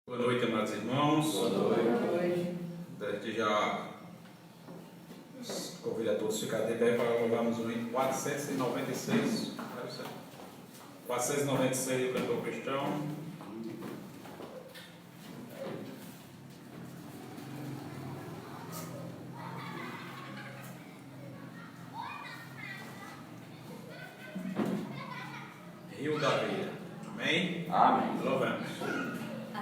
Boa noite, amados irmãos. Boa noite. Desde já convido a todos a ficar de pé para louvarmos o hino 496. 496 do cantor cristão. Rio da Vida. Amém? Amém. Louvamos.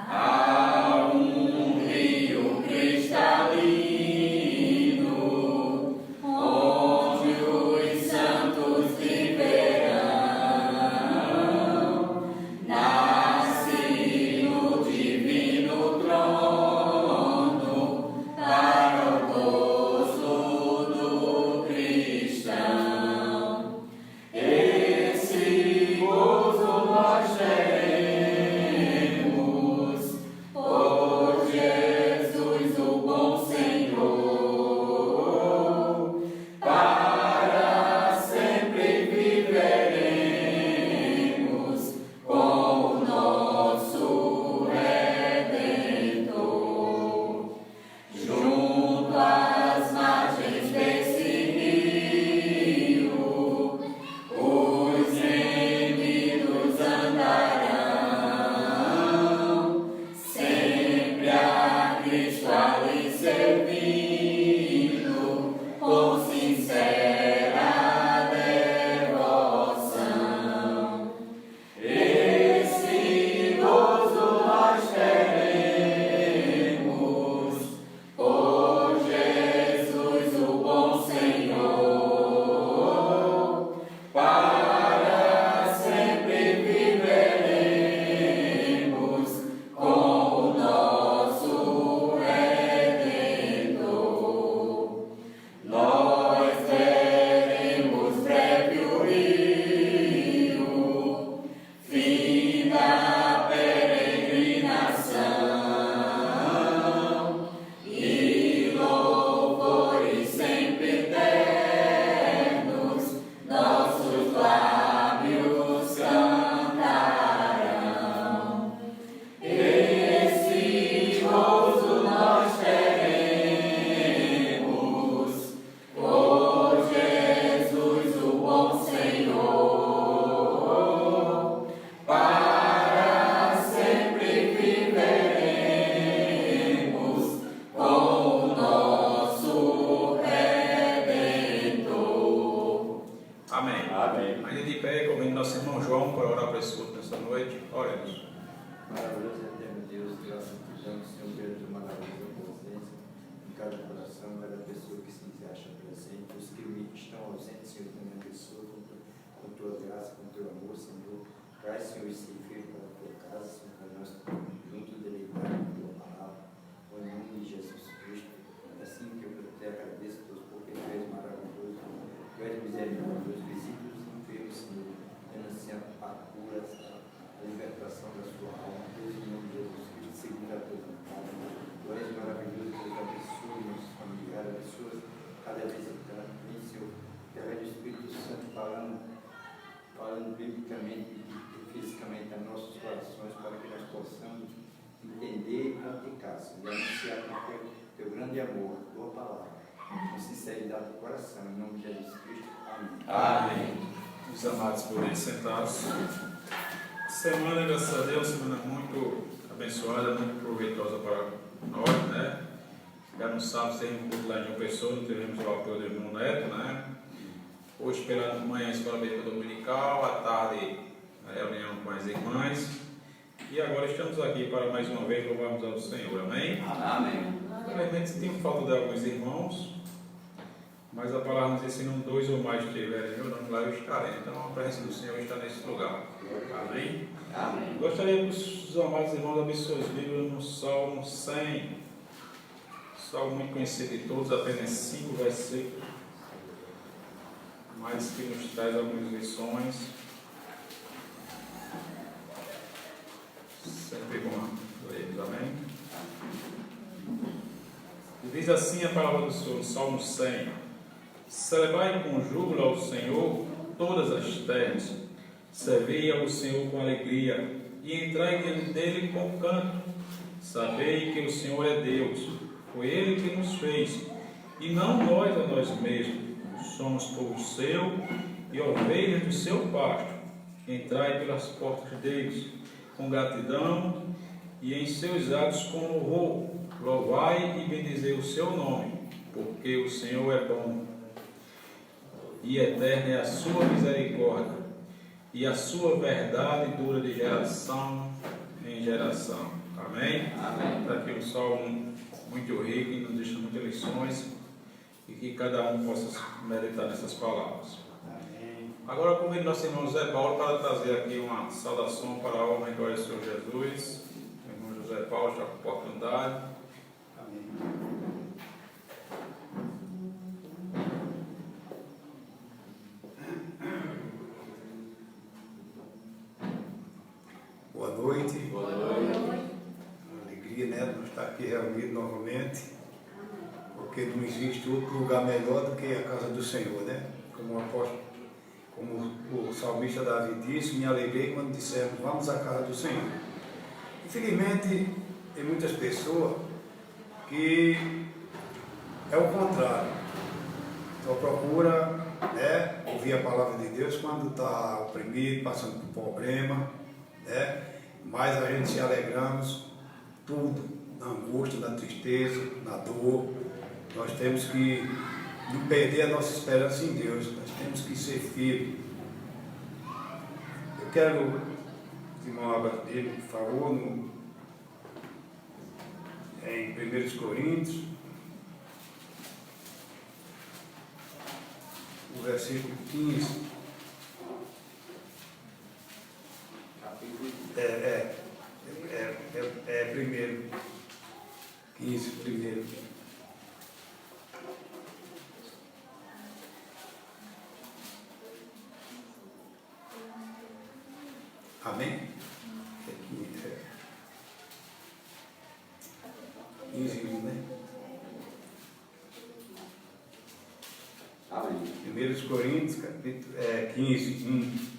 Há um rio cristalino, onde os santos viverão. Nasce no divino trono, para o gozo do cristão. Esse gozo nós teremos, por Jesus o bom Senhor, para sempre viveremos com o nosso Redentor. Junto às margens desse rio, os remidos andarão, sempre a Cristo ali servindo, com sincera devoção. Esse gozo nós teremos, por Jesus o bom Senhor, para sempre viveremos com o nosso Redentor. Nós veremos breve o rio, fim da peregrinação, e louvores sempre eternos nossos lábios cantarão. Esse gozo nós teremos, por Jesus o bom Senhor, para sempre viveremos com o nosso Redentor. Amém. Amém. Ainda de pé, convido nosso irmão João para orar para esse culto nesta noite. Oremos. Maravilhoso e eterno Deus, graças a Deus, Senhor, pela tua maravilhosa presença em cada coração, em cada pessoa que se acha presente, os que estão ausentes, Senhor, também abençoa com tua graça, com teu amor, Senhor. Traz, Senhor, esse filho para a tua casa, Senhor, para nós juntos deleitar com a tua palavra, em nome de Jesus Cristo. Assim que eu te agradeço, Deus, porque tu és maravilhoso, tu és misericordioso, visita os enfermos, Senhor, dando assim a cura, a libertação da sua alma, Deus, em nome de Jesus Cristo, segundo a tua vontade. Tu és maravilhoso, Deus, abençoe nossos familiares, abençoe cada visitante, vem, Senhor, através do Espírito Santo falando biblicamente e fisicamente a nossos corações, para que nós possamos entender e praticar, Senhor, e anunciar com teu grande amor, a tua palavra, com sinceridade do coração, em nome de Jesus Cristo. Amém. Amém. Os amados poderem sentar-se. Semana, graças a Deus, semana muito abençoada, muito proveitosa para nós, né? Já no sábado tem um culto lá em João Pessoa, tivemos o apoio do irmão Neto, né? Hoje pela manhã, escola bíblica dominical, à tarde, a reunião com as irmãs. E agora estamos aqui para mais uma vez louvarmos ao Senhor, amém? Amém. Infelizmente sentimos falta de alguns irmãos, mas a palavra nos ensina: dois ou mais estiverem em meu nome, lá eu estarei. Então a presença do Senhor está nesse lugar. Amém? Amém. Gostaria que os amados irmãos abrissem suas Bíblias no Salmo 100. Salmo muito conhecido de todos, apenas 5 versículos, mas que nos traz algumas lições. Sempre bom lermos, amém? E diz assim a palavra do Senhor, Salmo 100: Celebrai com júbilo ao Senhor todas as terras, servi ao Senhor com alegria, e entrai diante dele com canto. Sabei que o Senhor é Deus, foi Ele que nos fez, e não nós a nós mesmos. Somos povo seu e ovelhas do seu pasto. Entrai pelas portas de Deus com gratidão e em seus atos com louvor. Louvai e bendizei o seu nome, porque o Senhor é bom e eterna é a sua misericórdia, e a sua verdade dura de geração em geração. Amém? Amém. Está aqui um salmo muito rico e nos deixa muitas lições, e que cada um possa meditar nessas palavras. Amém. Agora convido nosso irmão José Paulo para trazer aqui uma saudação para a honra e glória do Senhor Jesus. O irmão José Paulo está com oportunidade. Amém. Boa noite. Boa noite. Uma alegria, né, de estar aqui reunido novamente, porque não existe outro lugar melhor do que a casa do Senhor, né? Como o apóstolo, como o salmista Davi disse, me alegrei quando dissemos, vamos à casa do Senhor. Infelizmente, tem muitas pessoas que é o contrário. Então procura, né, ouvir a palavra de Deus quando está oprimido, passando por problema, né? Mas a gente se alegramos tudo, na angústia, na tristeza, na dor. Nós temos que não perder a nossa esperança em Deus, nós temos que ser firmes. Eu quero, irmão Abadilho, por favor, em 1 Coríntios, o versículo 15. Primeiro, 15, primeiro. Amém? 15, né? Amém. 1 Coríntios, capítulo 15, 1.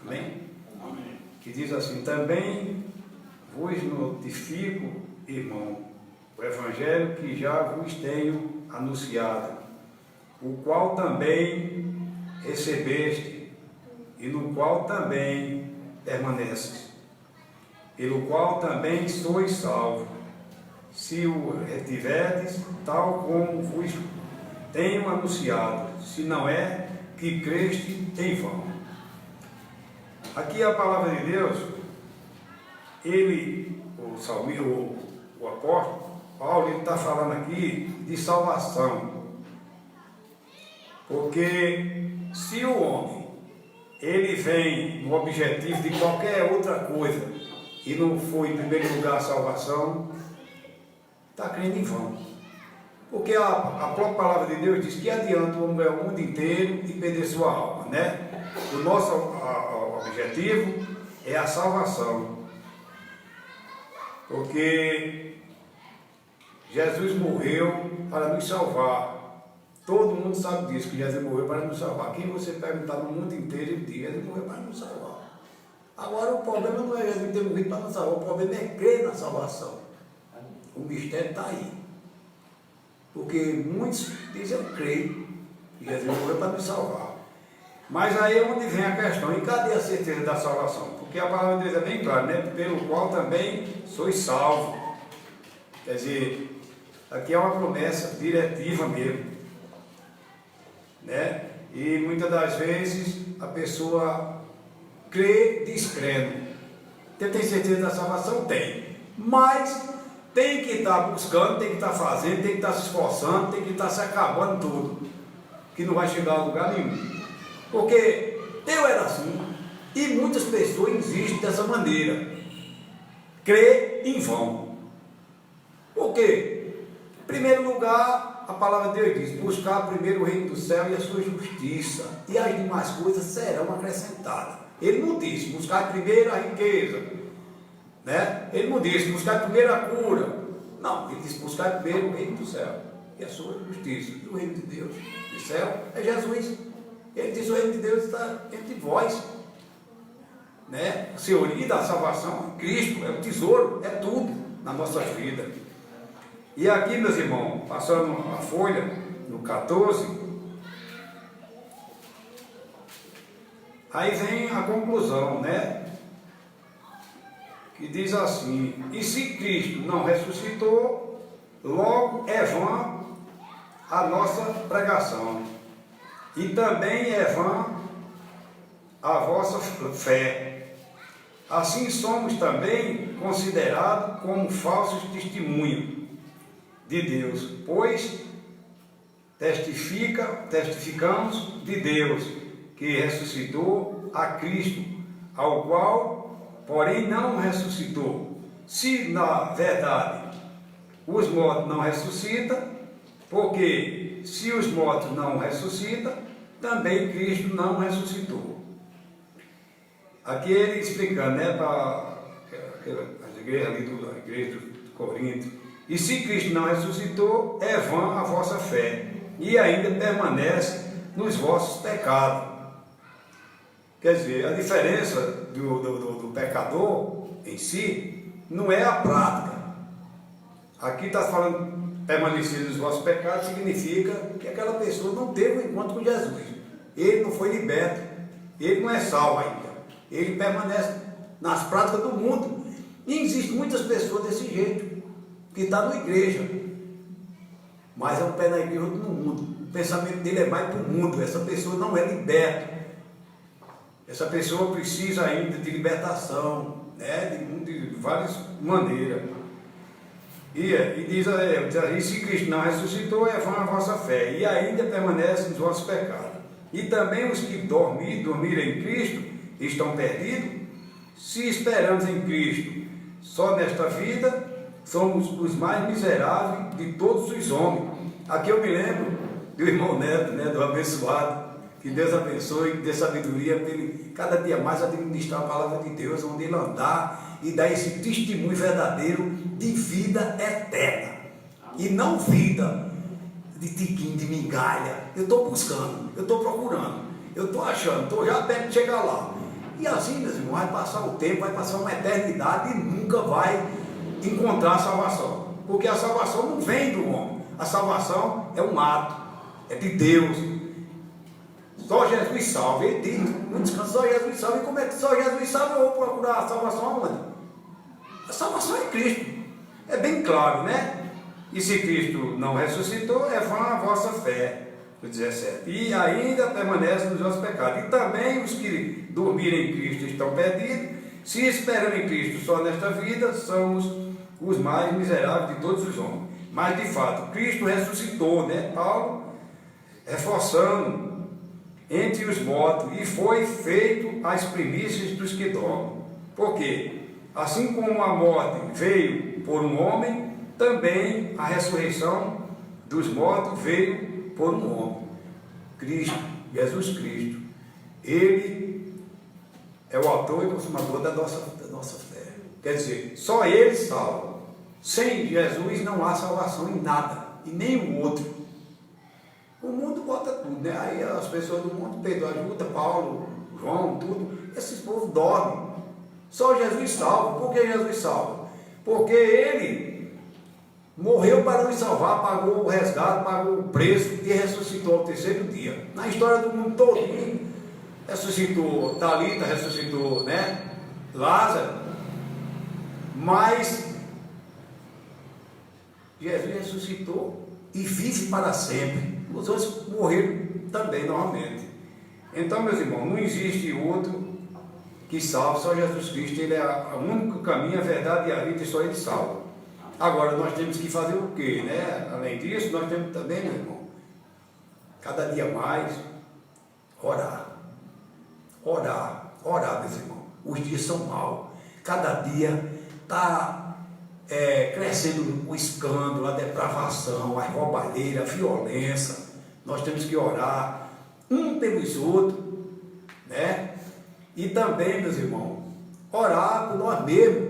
Amém? Amém. Que diz assim, também vos notifico, irmão, o evangelho que já vos tenho anunciado, o qual também recebeste, e no qual também permaneces, pelo qual também sois salvos, se o retiverdes, tal como vos tenho anunciado, se não é que creste em vão. Aqui a palavra de Deus, ele, o salmista, o apóstolo Paulo, ele está falando aqui de salvação. Porque se o homem, ele vem no objetivo de qualquer outra coisa, e não foi em primeiro lugar a salvação, está crendo em vão. Porque a própria palavra de Deus diz que adianta o homem ganhar o mundo inteiro e perder sua alma, né? O nosso objetivo é a salvação. Porque Jesus morreu para nos salvar. Todo mundo sabe disso, que Jesus morreu para nos salvar. Quem você perguntar no mundo inteiro, ele diz, Jesus morreu para nos salvar. Agora o problema não é Jesus ter morrido para nos salvar, o problema é crer na salvação. O mistério está aí. Porque muitos dizem, eu creio que Jesus morreu para nos salvar. Mas aí é onde vem a questão, e cadê a certeza da salvação? Porque a palavra de Deus é bem clara, né? Pelo qual também sois salvos. Quer dizer, aqui é uma promessa diretiva mesmo, né? E muitas das vezes a pessoa crê descrendo. Você tem certeza da salvação? Tem. Mas tem que estar buscando, tem que estar fazendo, tem que estar se esforçando, tem que estar se acabando tudo, que não vai chegar a lugar nenhum. Porque eu era assim, e muitas pessoas existem dessa maneira, crê em vão. Por quê? Em primeiro lugar, a palavra de Deus diz, buscar primeiro o reino do céu e a sua justiça, e as demais coisas serão acrescentadas. Ele não disse, buscar primeiro a riqueza, né? Ele não disse, buscar primeiro a cura. Não, ele disse, buscar primeiro o reino do céu e a sua justiça. E o reino de Deus, do céu, é Jesus. Ele diz, o reino de Deus está entre vós. né? A senhoria da salvação é Cristo, é o tesouro, é tudo na nossa vida. E aqui, meus irmãos, passando a folha, no 14, aí vem a conclusão, né? Que diz assim: e se Cristo não ressuscitou, logo é vã a nossa pregação, e também é vã a vossa fé. Assim somos também considerados como falsos testemunhos de Deus, pois testificamos de Deus que ressuscitou a Cristo, ao qual, porém, não ressuscitou. Se na verdade os mortos não ressuscitam, porque se os mortos não ressuscitam, também Cristo não ressuscitou. Aqui ele explicando, né, para as igrejas ali da igreja de Corinto: e se Cristo não ressuscitou, é vã a vossa fé, e ainda permanece nos vossos pecados. Quer dizer, a diferença do pecador em si não é a prática. Aqui está falando permanecer nos vossos pecados, significa que aquela pessoa não teve um encontro com Jesus. Ele não foi liberto, ele não é salvo ainda. Ele permanece nas práticas do mundo. E existem muitas pessoas desse jeito, que estão na igreja, mas é um pé na igreja e outro no mundo. O pensamento dele é mais para o mundo. Essa pessoa não é liberta. Essa pessoa precisa ainda de libertação, né, de várias maneiras. E diz e se Cristo não ressuscitou, é vã a vossa fé, e ainda permanece nos vossos pecados. E também os que dormiram em Cristo estão perdidos. Se esperamos em Cristo só nesta vida, somos os mais miseráveis de todos os homens. Aqui eu me lembro do irmão Neto, né, do abençoado. Que Deus abençoe, que dê sabedoria para ele cada dia mais administrar a palavra de Deus, onde ele andar e dar esse testemunho verdadeiro de vida eterna. E não vida de tiquinho, de migalha. Eu estou buscando, eu estou procurando, eu estou achando, estou já perto de chegar lá. E assim, meus irmãos, vai passar o tempo, vai passar uma eternidade e nunca vai encontrar a salvação. Porque a salvação não vem do homem, a salvação é um ato, é de Deus. Só Jesus salva. Ele diz, muitos cantos, só Jesus salva. E como é que só Jesus salva? Eu vou procurar a salvação aonde? A salvação é Cristo. É bem claro, né? E se Cristo não ressuscitou, é vã a vossa fé. O 17. E ainda permanece nos vossos pecados. E também os que dormirem em Cristo estão perdidos. Se esperam em Cristo só nesta vida, somos os mais miseráveis de todos os homens. Mas de fato, Cristo ressuscitou, né? Paulo reforçando entre os mortos, e foi feito as primícias dos que dormem. Porque assim como a morte veio por um homem, também a ressurreição dos mortos veio por um homem, Cristo, Jesus Cristo. Ele é o autor e consumador da nossa fé. Quer dizer, só Ele salva. Sem Jesus não há salvação em nada, e nem o outro. O mundo bota tudo, né? Aí as pessoas do mundo, Pedro ajuda, Paulo, João, tudo. Esses povos dormem. Só Jesus salva. Por que Jesus salva? Porque Ele morreu para nos salvar, pagou o resgate, pagou o preço e ressuscitou ao terceiro dia. Na história do mundo todo, ressuscitou Talita, ressuscitou, né, Lázaro, mas Jesus ressuscitou e vive para sempre. Os outros morreram também novamente. Então, meus irmãos, não existe outro que salve, só Jesus Cristo. Ele é o único caminho, a verdade e a vida, e só Ele salva. Agora, nós temos que fazer o quê, né? Além disso, nós temos também, meu irmão, cada dia mais, orar. Orar, meus irmãos. Os dias são maus. Cada dia está crescendo o escândalo, a depravação, a roubalheira, a violência. Nós temos que orar um pelos outros, né? E também, meus irmãos, orar por nós mesmos.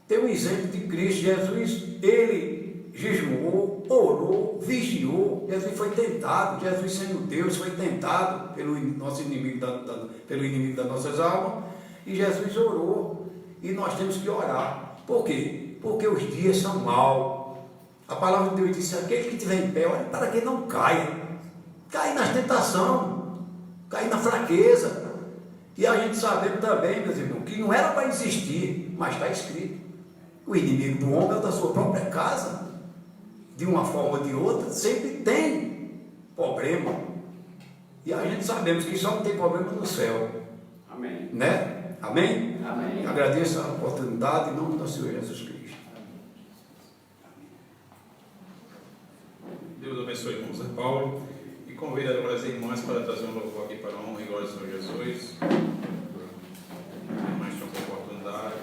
Tem um exemplo de Cristo. Jesus, Ele jejuou, orou, vigiou. Jesus foi tentado. Jesus, sendo Deus, foi tentado pelo nosso inimigo, pelo inimigo das nossas almas. E Jesus orou. E nós temos que orar. Por quê? Porque os dias são maus. A palavra de Deus disse: aquele que estiver em pé, olhe para que não caia. Cai nas tentações, cai na fraqueza. E a gente sabendo também, meus irmãos, que não era para existir, mas está escrito. O inimigo do homem é o da sua própria casa. De uma forma ou de outra, sempre tem problema. E a gente sabemos que só não tem problema no céu. Amém. Né? Amém? Amém. Agradeço a oportunidade em nome do Senhor Jesus Cristo. Deus abençoe o irmão Zé Paulo e convido agora as irmãs para trazer um louvor aqui para a honra e glória do Senhor Jesus. As irmãs estão com oportunidade.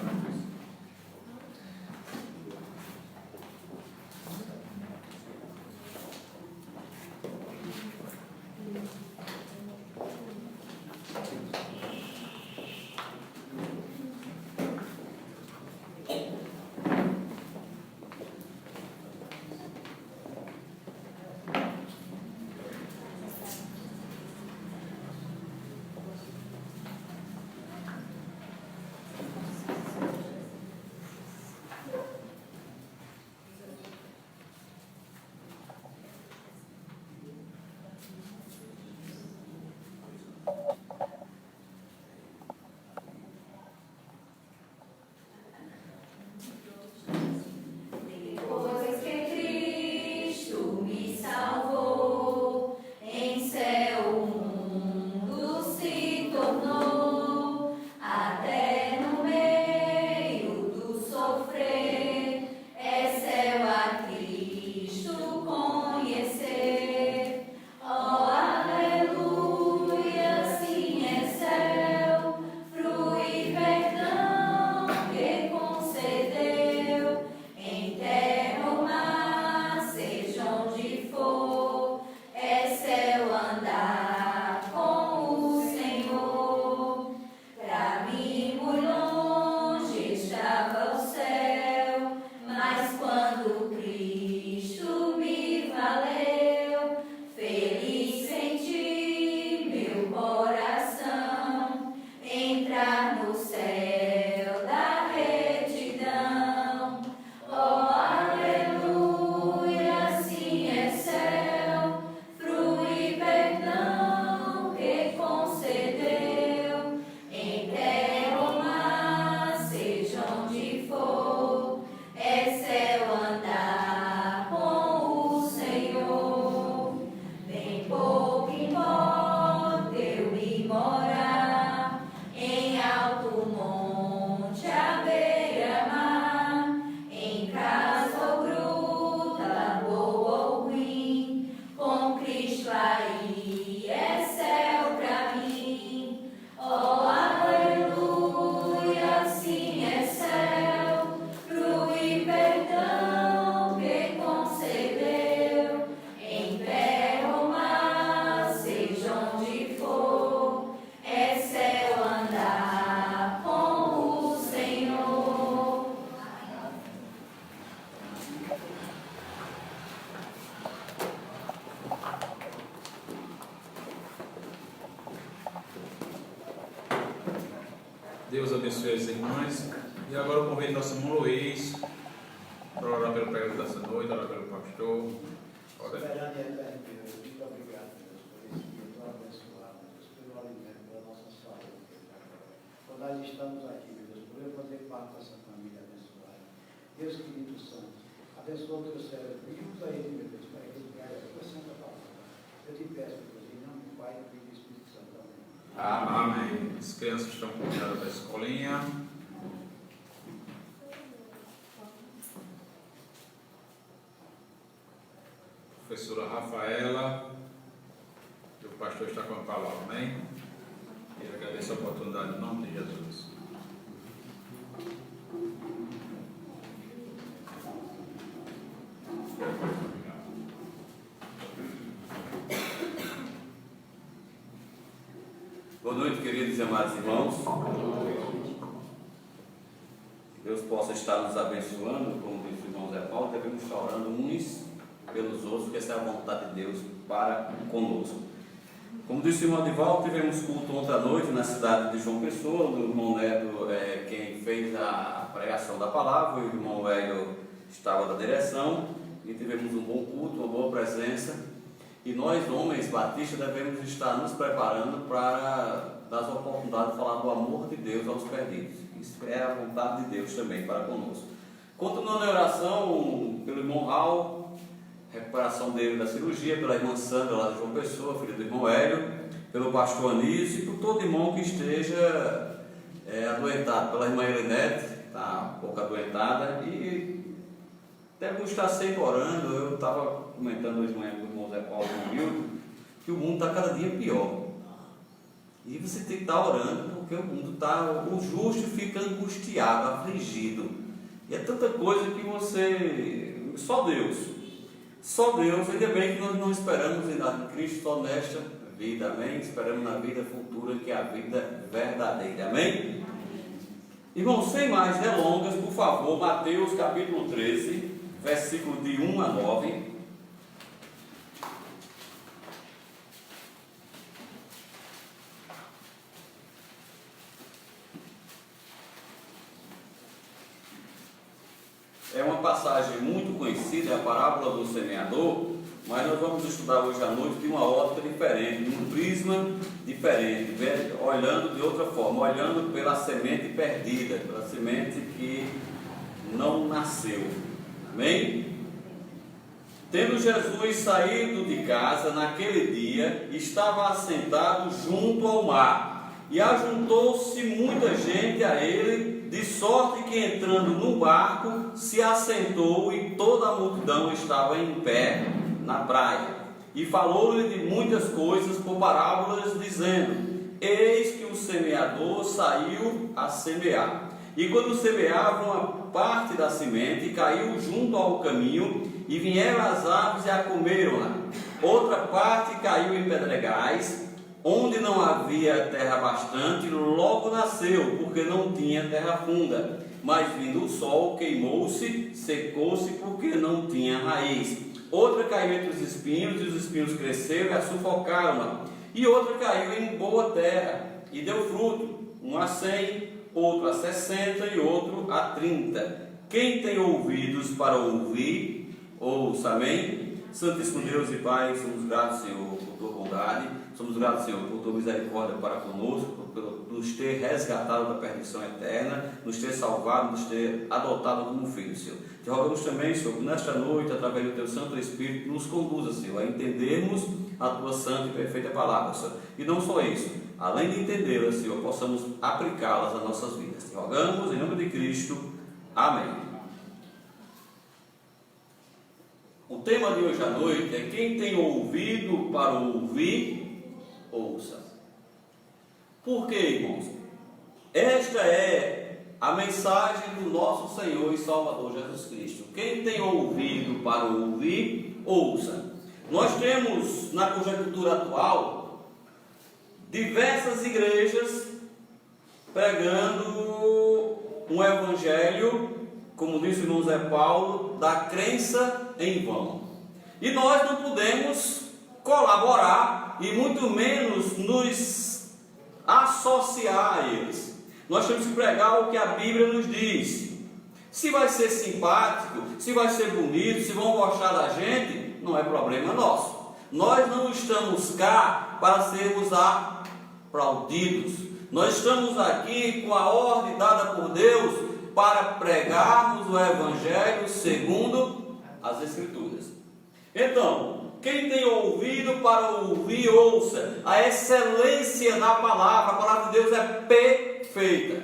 Depois que Cristo me salvou, em céu o mundo se tornou, até no meio do sofrer, é céu a Cristo conhecer. Oh, aleluia, sim é céu, frui perdão que concedeu. Em terra ou mar, seja onde for, é céu andar com o Senhor. Pra mim, muito longe estava o céu, mas quando Cristo me valeu, feliz senti meu coração entrar no céu da retidão. Oh, aleluia, sim é céu, frui perdão que concedeu. Em terra ou mar, seja onde for, é céu andar com o Senhor. Bem pouco importa eu ir morar em alto monte à beira-mar, em casa ou gruta, boa ou ruim, com Cristo aí é céu pra mim. Oh, aleluia, sim é céu, frui perdão que concedeu. Em terra ou mar, seja onde for, é céu andar com o Senhor. Deus abençoe as irmãs. E agora eu convido nosso irmão Luiz para orar pelo pregador dessa noite, orar pelo pastor. Ora. Soberano e eterno Deus, muito obrigado, Deus, por esse dia tão abençoado, Deus, pelo alimento, pela nossa saúde, Deus, agora. Quando nós estamos aqui, Deus, por eu fazer parte dessa família abençoada. Deus, Espírito Santo, abençoa o teu cérebro e usa ele, meu Deus, para ele pregar a tua santa palavra. Eu te peço, Deus, em nome do Pai, do Filho e do Espírito Santo. Amém. Amém. As crianças estão convidadas da escolinha. Professora Rafaela, e o pastor está com a palavra, amém? E agradeço a oportunidade em nome de Jesus. Boa noite, queridos e amados irmãos. Que Deus possa estar nos abençoando, como disse o irmão Zé Paulo, devemos estar orando uns pelos outros, porque essa é a vontade de Deus para conosco. Como disse o irmão Divaldo, tivemos culto ontem à noite na cidade de João Pessoa, o irmão Neto quem fez a pregação da palavra, o irmão Hélio estava na direção, e tivemos um bom culto, uma boa presença. E nós, homens batistas, devemos estar nos preparando para dar as oportunidades de falar do amor de Deus aos perdidos. Isso é a vontade de Deus também para conosco. Continuando a oração pelo irmão Raul, recuperação dele da cirurgia, pela irmã Sandra lá de João Pessoa, filha do irmão Hélio, pelo pastor Anísio e por todo irmão que esteja adoentado, pela irmã Elinete, está um pouco adoentada, e devemos estar sempre orando. Eu estava comentando hoje de manhã com o irmão Zé Paulo e o Milton, que o mundo está cada dia pior. E você tem que estar orando, porque o mundo está, o justo fica angustiado, afligido. E é tanta coisa que só Deus, ainda bem que nós não esperamos em Cristo só nesta vida, amém? Esperamos na vida futura, que é a vida verdadeira, amém? Irmãos, sem mais delongas, por favor, Mateus capítulo 13, versículo de 1 a 9. É uma passagem muito conhecida, é a parábola do semeador, mas nós vamos estudar hoje à noite de uma ótica diferente, de um prisma diferente, olhando de outra forma, olhando pela semente perdida, pela semente que não nasceu. Amém? Tendo Jesus saído de casa naquele dia, estava assentado junto ao mar, e ajuntou-se muita gente a ele, de sorte que entrando no barco, se assentou, e toda a multidão estava em pé na praia. E falou-lhe de muitas coisas por parábolas, dizendo: eis que o semeador saiu a semear. E quando semeava, uma parte da semente caiu junto ao caminho, e vieram as aves e a comeram-na. Outra parte caiu em pedregais, onde não havia terra bastante, logo nasceu, porque não tinha terra funda. Mas vindo o sol, queimou-se, secou-se, porque não tinha raiz. Outra caiu entre os espinhos, e os espinhos cresceram e a sufocaram-na. E outra caiu em boa terra, e deu fruto, um a 100, outro a 60 e outro a 30. Quem tem ouvidos para ouvir, ouça, amém? Santíssimo Deus e Pai, somos gratos, Senhor, por tua bondade, somos gratos, Senhor, por tua misericórdia para conosco, por nos ter resgatado da perdição eterna, nos ter salvado, nos ter adotado como filho, Senhor. Te rogamos também, Senhor, que nesta noite, através do teu Santo Espírito, nos conduza, Senhor, a entendermos a tua santa e perfeita palavra, Senhor. E não só isso, além de entendê-la, Senhor, possamos aplicá-las às nossas vidas. Te rogamos em nome de Cristo. Amém. O tema de hoje à noite é: quem tem ouvido para ouvir, ouça. Por quê, irmãos? Esta é a mensagem do nosso Senhor e Salvador Jesus Cristo. Quem tem ouvido para ouvir, ouça. Nós temos na conjuntura atual diversas igrejas pregando um evangelho, como disse o irmão Zé Paulo, da crença em vão. E nós não podemos colaborar e muito menos nos associar a eles. Nós temos que pregar o que a Bíblia nos diz. Se vai ser simpático, se vai ser bonito, se vão gostar da gente, não é problema nosso. Nós não estamos cá para sermos aplaudidos. Nós estamos aqui com a ordem dada por Deus para pregarmos o Evangelho segundo as Escrituras. Então, quem tem ouvido para ouvir, ouça. A excelência da palavra, a palavra de Deus é perfeita.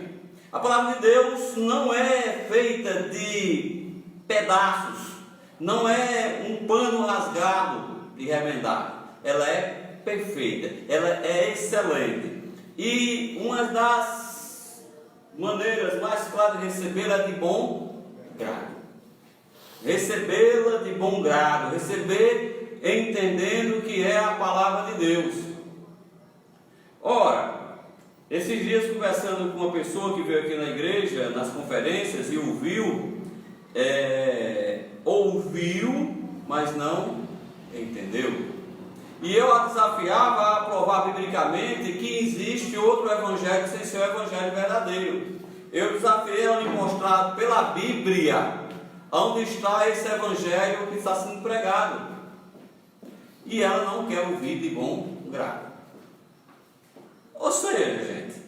A palavra de Deus não é feita de pedaços, não é um pano rasgado e remendado. Ela é perfeita, ela é excelente. E uma das maneiras mais claras de recebê-la é de bom grado. Recebê-la de bom grado, receber entendendo que é a palavra de Deus. Ora, esses dias conversando com uma pessoa que veio aqui na igreja, nas conferências, e ouviu, mas não entendeu. E eu a desafiava a provar biblicamente que existe outro evangelho sem ser o evangelho verdadeiro. Eu desafiei ela a me mostrar pela Bíblia onde está esse evangelho que está sendo pregado. E ela não quer ouvir de bom grado. Ou seja, gente,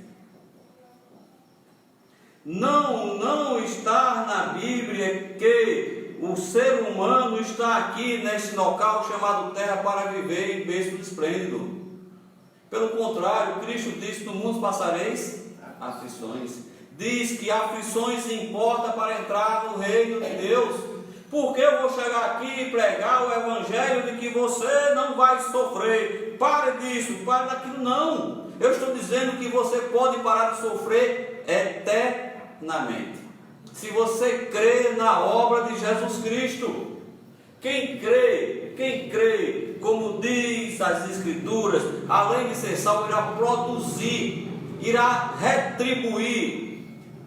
não está na Bíblia que o ser humano está aqui nesse local chamado terra para viver em berço esplêndido. Pelo contrário, Cristo disse: no mundo passareis aflições. Diz que aflições importa para entrar no reino de Deus. Porque eu vou chegar aqui e pregar o evangelho de que você não vai sofrer? Pare disso, pare daquilo. Não, eu estou dizendo que você pode parar de sofrer eternamente, se você crê na obra de Jesus Cristo. Quem crê, como diz as Escrituras, além de ser salvo, irá produzir, irá retribuir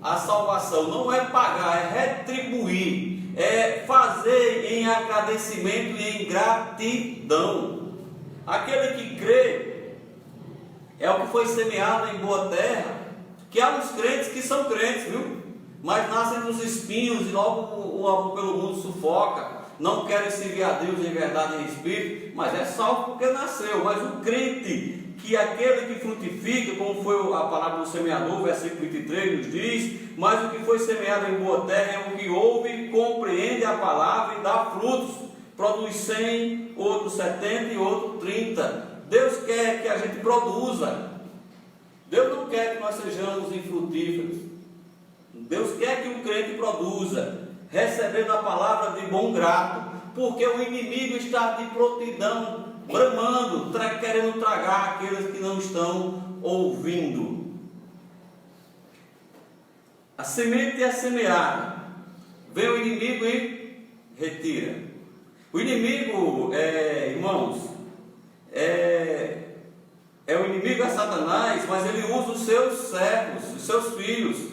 a salvação. Não é pagar, é retribuir, é fazer em agradecimento e em gratidão. Aquele que crê é o que foi semeado em boa terra. Que há uns crentes que são crentes, viu? Mas nascem nos espinhos e logo pelo mundo sufoca. Não querem servir a Deus em verdade e em espírito, mas é salvo porque nasceu. Mas o crente, que é aquele que frutifica, como foi a palavra do semeador, versículo 23 nos diz: mas o que foi semeado em boa terra é o que ouve, compreende a palavra e dá frutos, produz 100, outro 70 e outro 30. Deus quer que a gente produza. Deus não quer que nós sejamos infrutíferos. Deus quer que o crente produza, recebendo a palavra de bom grado, porque o inimigo está de prontidão, bramando, querendo tragar aqueles que não estão ouvindo. A semente é semeada, vem o inimigo e retira. O inimigo, irmãos, o inimigo é Satanás, mas ele usa os seus servos, os seus filhos.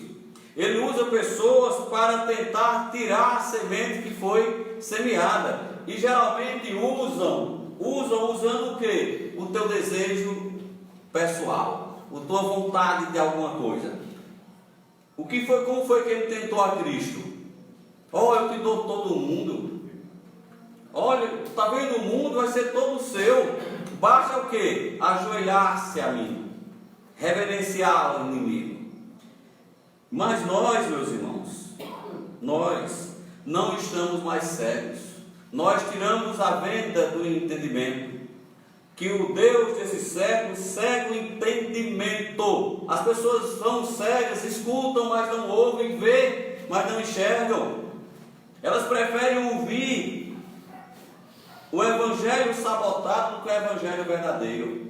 Ele usa pessoas para tentar tirar a semente que foi semeada. E geralmente usando o quê? O teu desejo pessoal, a tua vontade de alguma coisa. Como foi que ele tentou a Cristo? Eu te dou todo mundo. Olha, está vendo, o mundo vai ser todo seu. Basta o quê? Ajoelhar-se a mim, reverenciar o inimigo. Mas nós, meus irmãos, nós não estamos mais cegos. Nós tiramos a venda do entendimento. Que o Deus desse século cega o entendimento. As pessoas são cegas, escutam, mas não ouvem, veem, mas não enxergam. Elas preferem ouvir o evangelho sabotado do que o evangelho verdadeiro.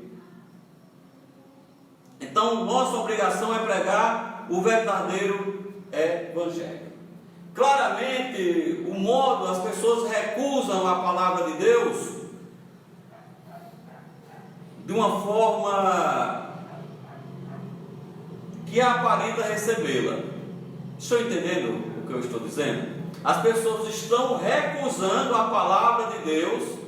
Então, nossa obrigação é pregar o verdadeiro evangelho. Claramente, o modo, as pessoas recusam a palavra de Deus de uma forma que aparenta recebê-la. Estão entendendo o que eu estou dizendo? As pessoas estão recusando a palavra de Deus,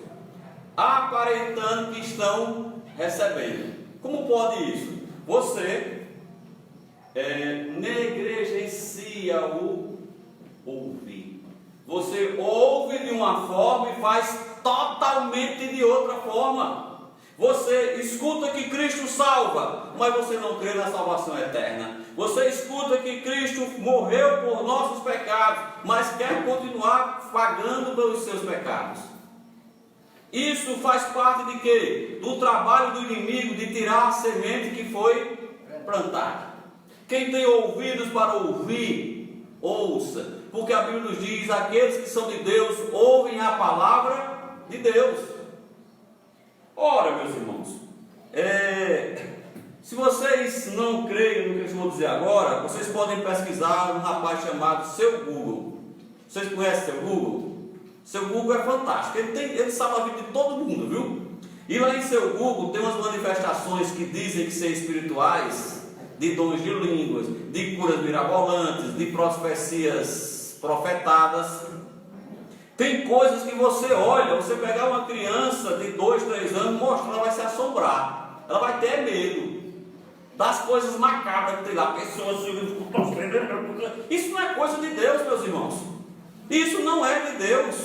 aparentando que estão recebendo. Como pode isso? Você negligencia o ouvir. Você ouve de uma forma e faz totalmente de outra forma. Você escuta que Cristo salva, mas você não crê na salvação eterna. Você escuta que Cristo morreu por nossos pecados, mas quer continuar pagando pelos seus pecados. Isso faz parte de quê? Do trabalho do inimigo de tirar a semente que foi plantada. Quem tem ouvidos para ouvir, ouça. Porque a Bíblia nos diz: aqueles que são de Deus ouvem a palavra de Deus. Ora, meus irmãos, se vocês não creem no que eu vou dizer agora, vocês podem pesquisar um rapaz chamado Seu Google. Vocês conhecem Seu Google? Seu Google é fantástico, ele sabe a vida de todo mundo, viu? E lá em Seu Google tem umas manifestações que dizem que ser espirituais, de dons de línguas, de curas mirabolantes, de profecias profetadas. Tem coisas que você olha, você pegar uma criança de 2, 3 anos, mostrar, ela vai se assombrar, ela vai ter medo das coisas macabras que tem lá, pessoas isso não é coisa de Deus, meus irmãos. Isso não é de Deus.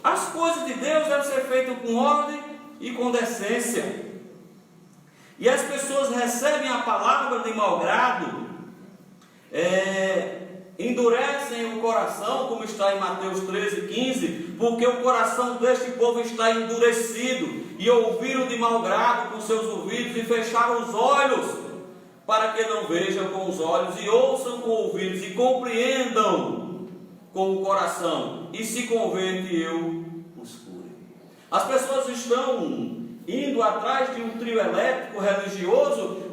As coisas de Deus devem ser feitas com ordem e com decência. E as pessoas recebem a palavra de mau grado, endurecem o coração, como está em Mateus 13:15, porque o coração deste povo está endurecido, e ouviram de mau grado com seus ouvidos, e fecharam os olhos, para que não vejam com os olhos, e ouçam com ouvidos, e compreendam com o coração, e se convertem e eu os cure. As pessoas estão indo atrás de um trio elétrico religioso,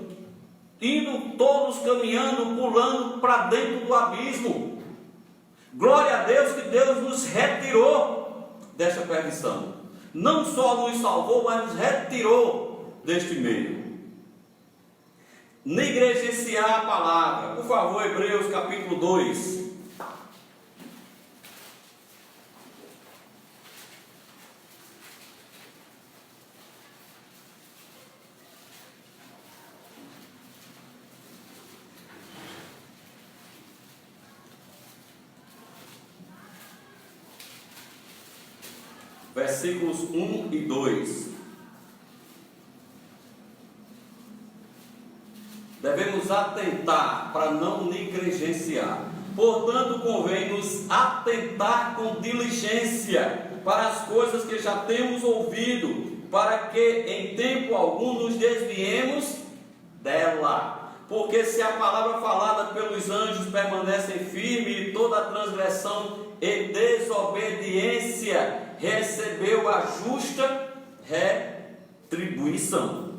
indo todos caminhando, pulando para dentro do abismo. Glória a Deus que Deus nos retirou desta perdição. Não só nos salvou, mas nos retirou deste meio. Negligenciar a palavra. Por favor, Hebreus capítulo 2. Versículos 1 e 2. Devemos atentar para não negligenciar. Portanto, convém-nos atentar com diligência para as coisas que já temos ouvido, para que em tempo algum nos desviemos dela. Porque se a palavra falada pelos anjos permanece firme, e toda transgressão e desobediência recebeu a justa retribuição.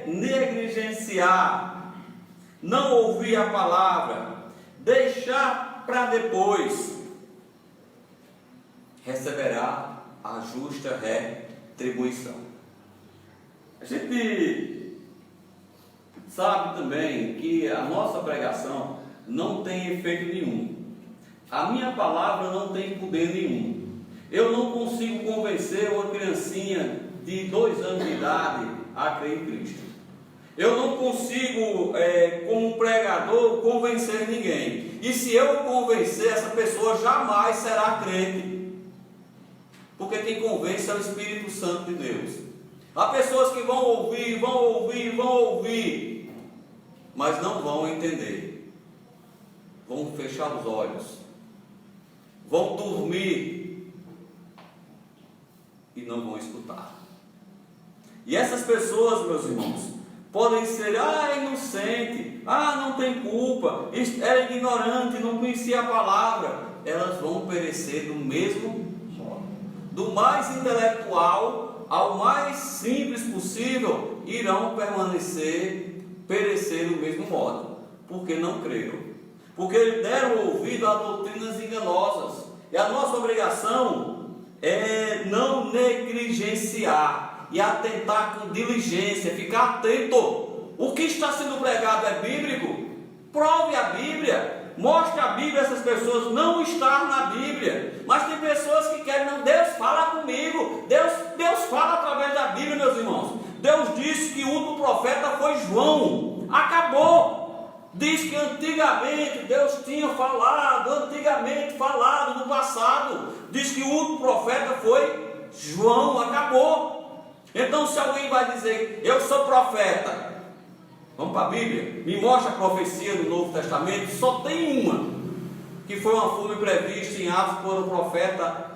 Negligenciar, não ouvir a palavra, deixar para depois, receberá a justa retribuição. A gente sabe também que a nossa pregação não tem efeito nenhum. A minha palavra não tem poder nenhum. Eu não consigo convencer uma criancinha de 2 anos de idade a crer em Cristo. Eu não consigo, como pregador, convencer ninguém. E se eu convencer, essa pessoa jamais será crente. Porque quem convence é o Espírito Santo de Deus. Há pessoas que vão ouvir, mas não vão entender. Vão fechar os olhos. Vão dormir e não vão escutar. E essas pessoas, meus irmãos, podem ser inocente, não tem culpa, era ignorante, não conhecia a palavra. Elas vão perecer do mesmo modo. Do mais intelectual ao mais simples possível, irão perecer do mesmo modo, porque não creram. Porque deram ouvido a doutrinas enganosas. E a nossa obrigação é não negligenciar e atentar com diligência, ficar atento. O que está sendo pregado é bíblico? Prove a Bíblia, mostre a Bíblia a essas pessoas. Não está na Bíblia, mas tem pessoas que querem, não, Deus fala comigo, Deus fala através da Bíblia, meus irmãos. Deus disse que o último profeta foi João, acabou. Diz que antigamente Deus tinha falado, no passado. Diz que o último profeta foi João, acabou. Então, se alguém vai dizer, eu sou profeta, vamos para a Bíblia, me mostra a profecia do Novo Testamento, só tem uma, que foi uma fome prevista em Atos por um profeta,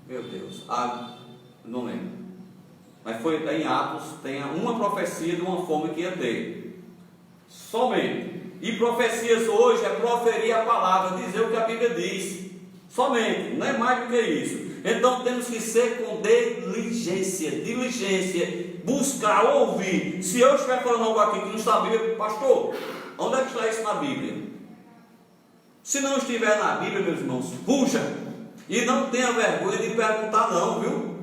meu Deus, não lembro, mas foi em Atos, tem uma profecia de uma fome que ia ter. Somente. E profecias hoje é proferir a palavra, dizer o que a Bíblia diz. Somente, não é mais do que isso. Então temos que ser com diligência, buscar, ouvir. Se eu estiver falando algo aqui que não está na Bíblia, pastor, onde é que está isso na Bíblia? Se não estiver na Bíblia, meus irmãos, fuja. E não tenha vergonha de perguntar não, viu?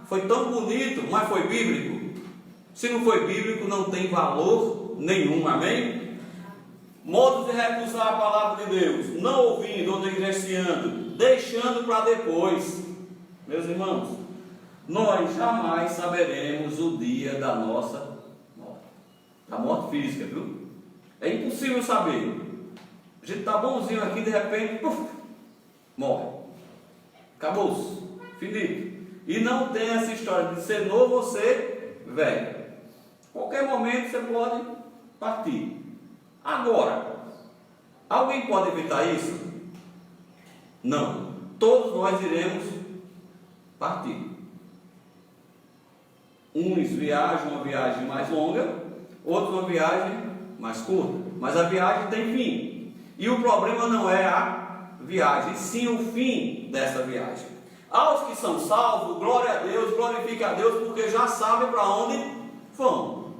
Foi tão bonito, mas foi bíblico? Se não foi bíblico, não tem valor nenhum, amém? modos de recusar a palavra de Deus, não ouvindo ou negligenciando, deixando para depois. Meus irmãos, nós jamais saberemos o dia da nossa morte, da morte física, viu? É impossível saber. A gente está bonzinho aqui, de repente, morre. Acabou-se, finito. E não tem essa história de ser novo ou ser velho. Qualquer momento você pode partir. Agora, alguém pode evitar isso? Não. Todos nós iremos partir. Uns viajam uma viagem mais longa, outros uma viagem mais curta. Mas a viagem tem fim. E o problema não é a viagem, sim o fim dessa viagem. Aos que são salvos, glória a Deus, glorifique a Deus, porque já sabem para onde vão.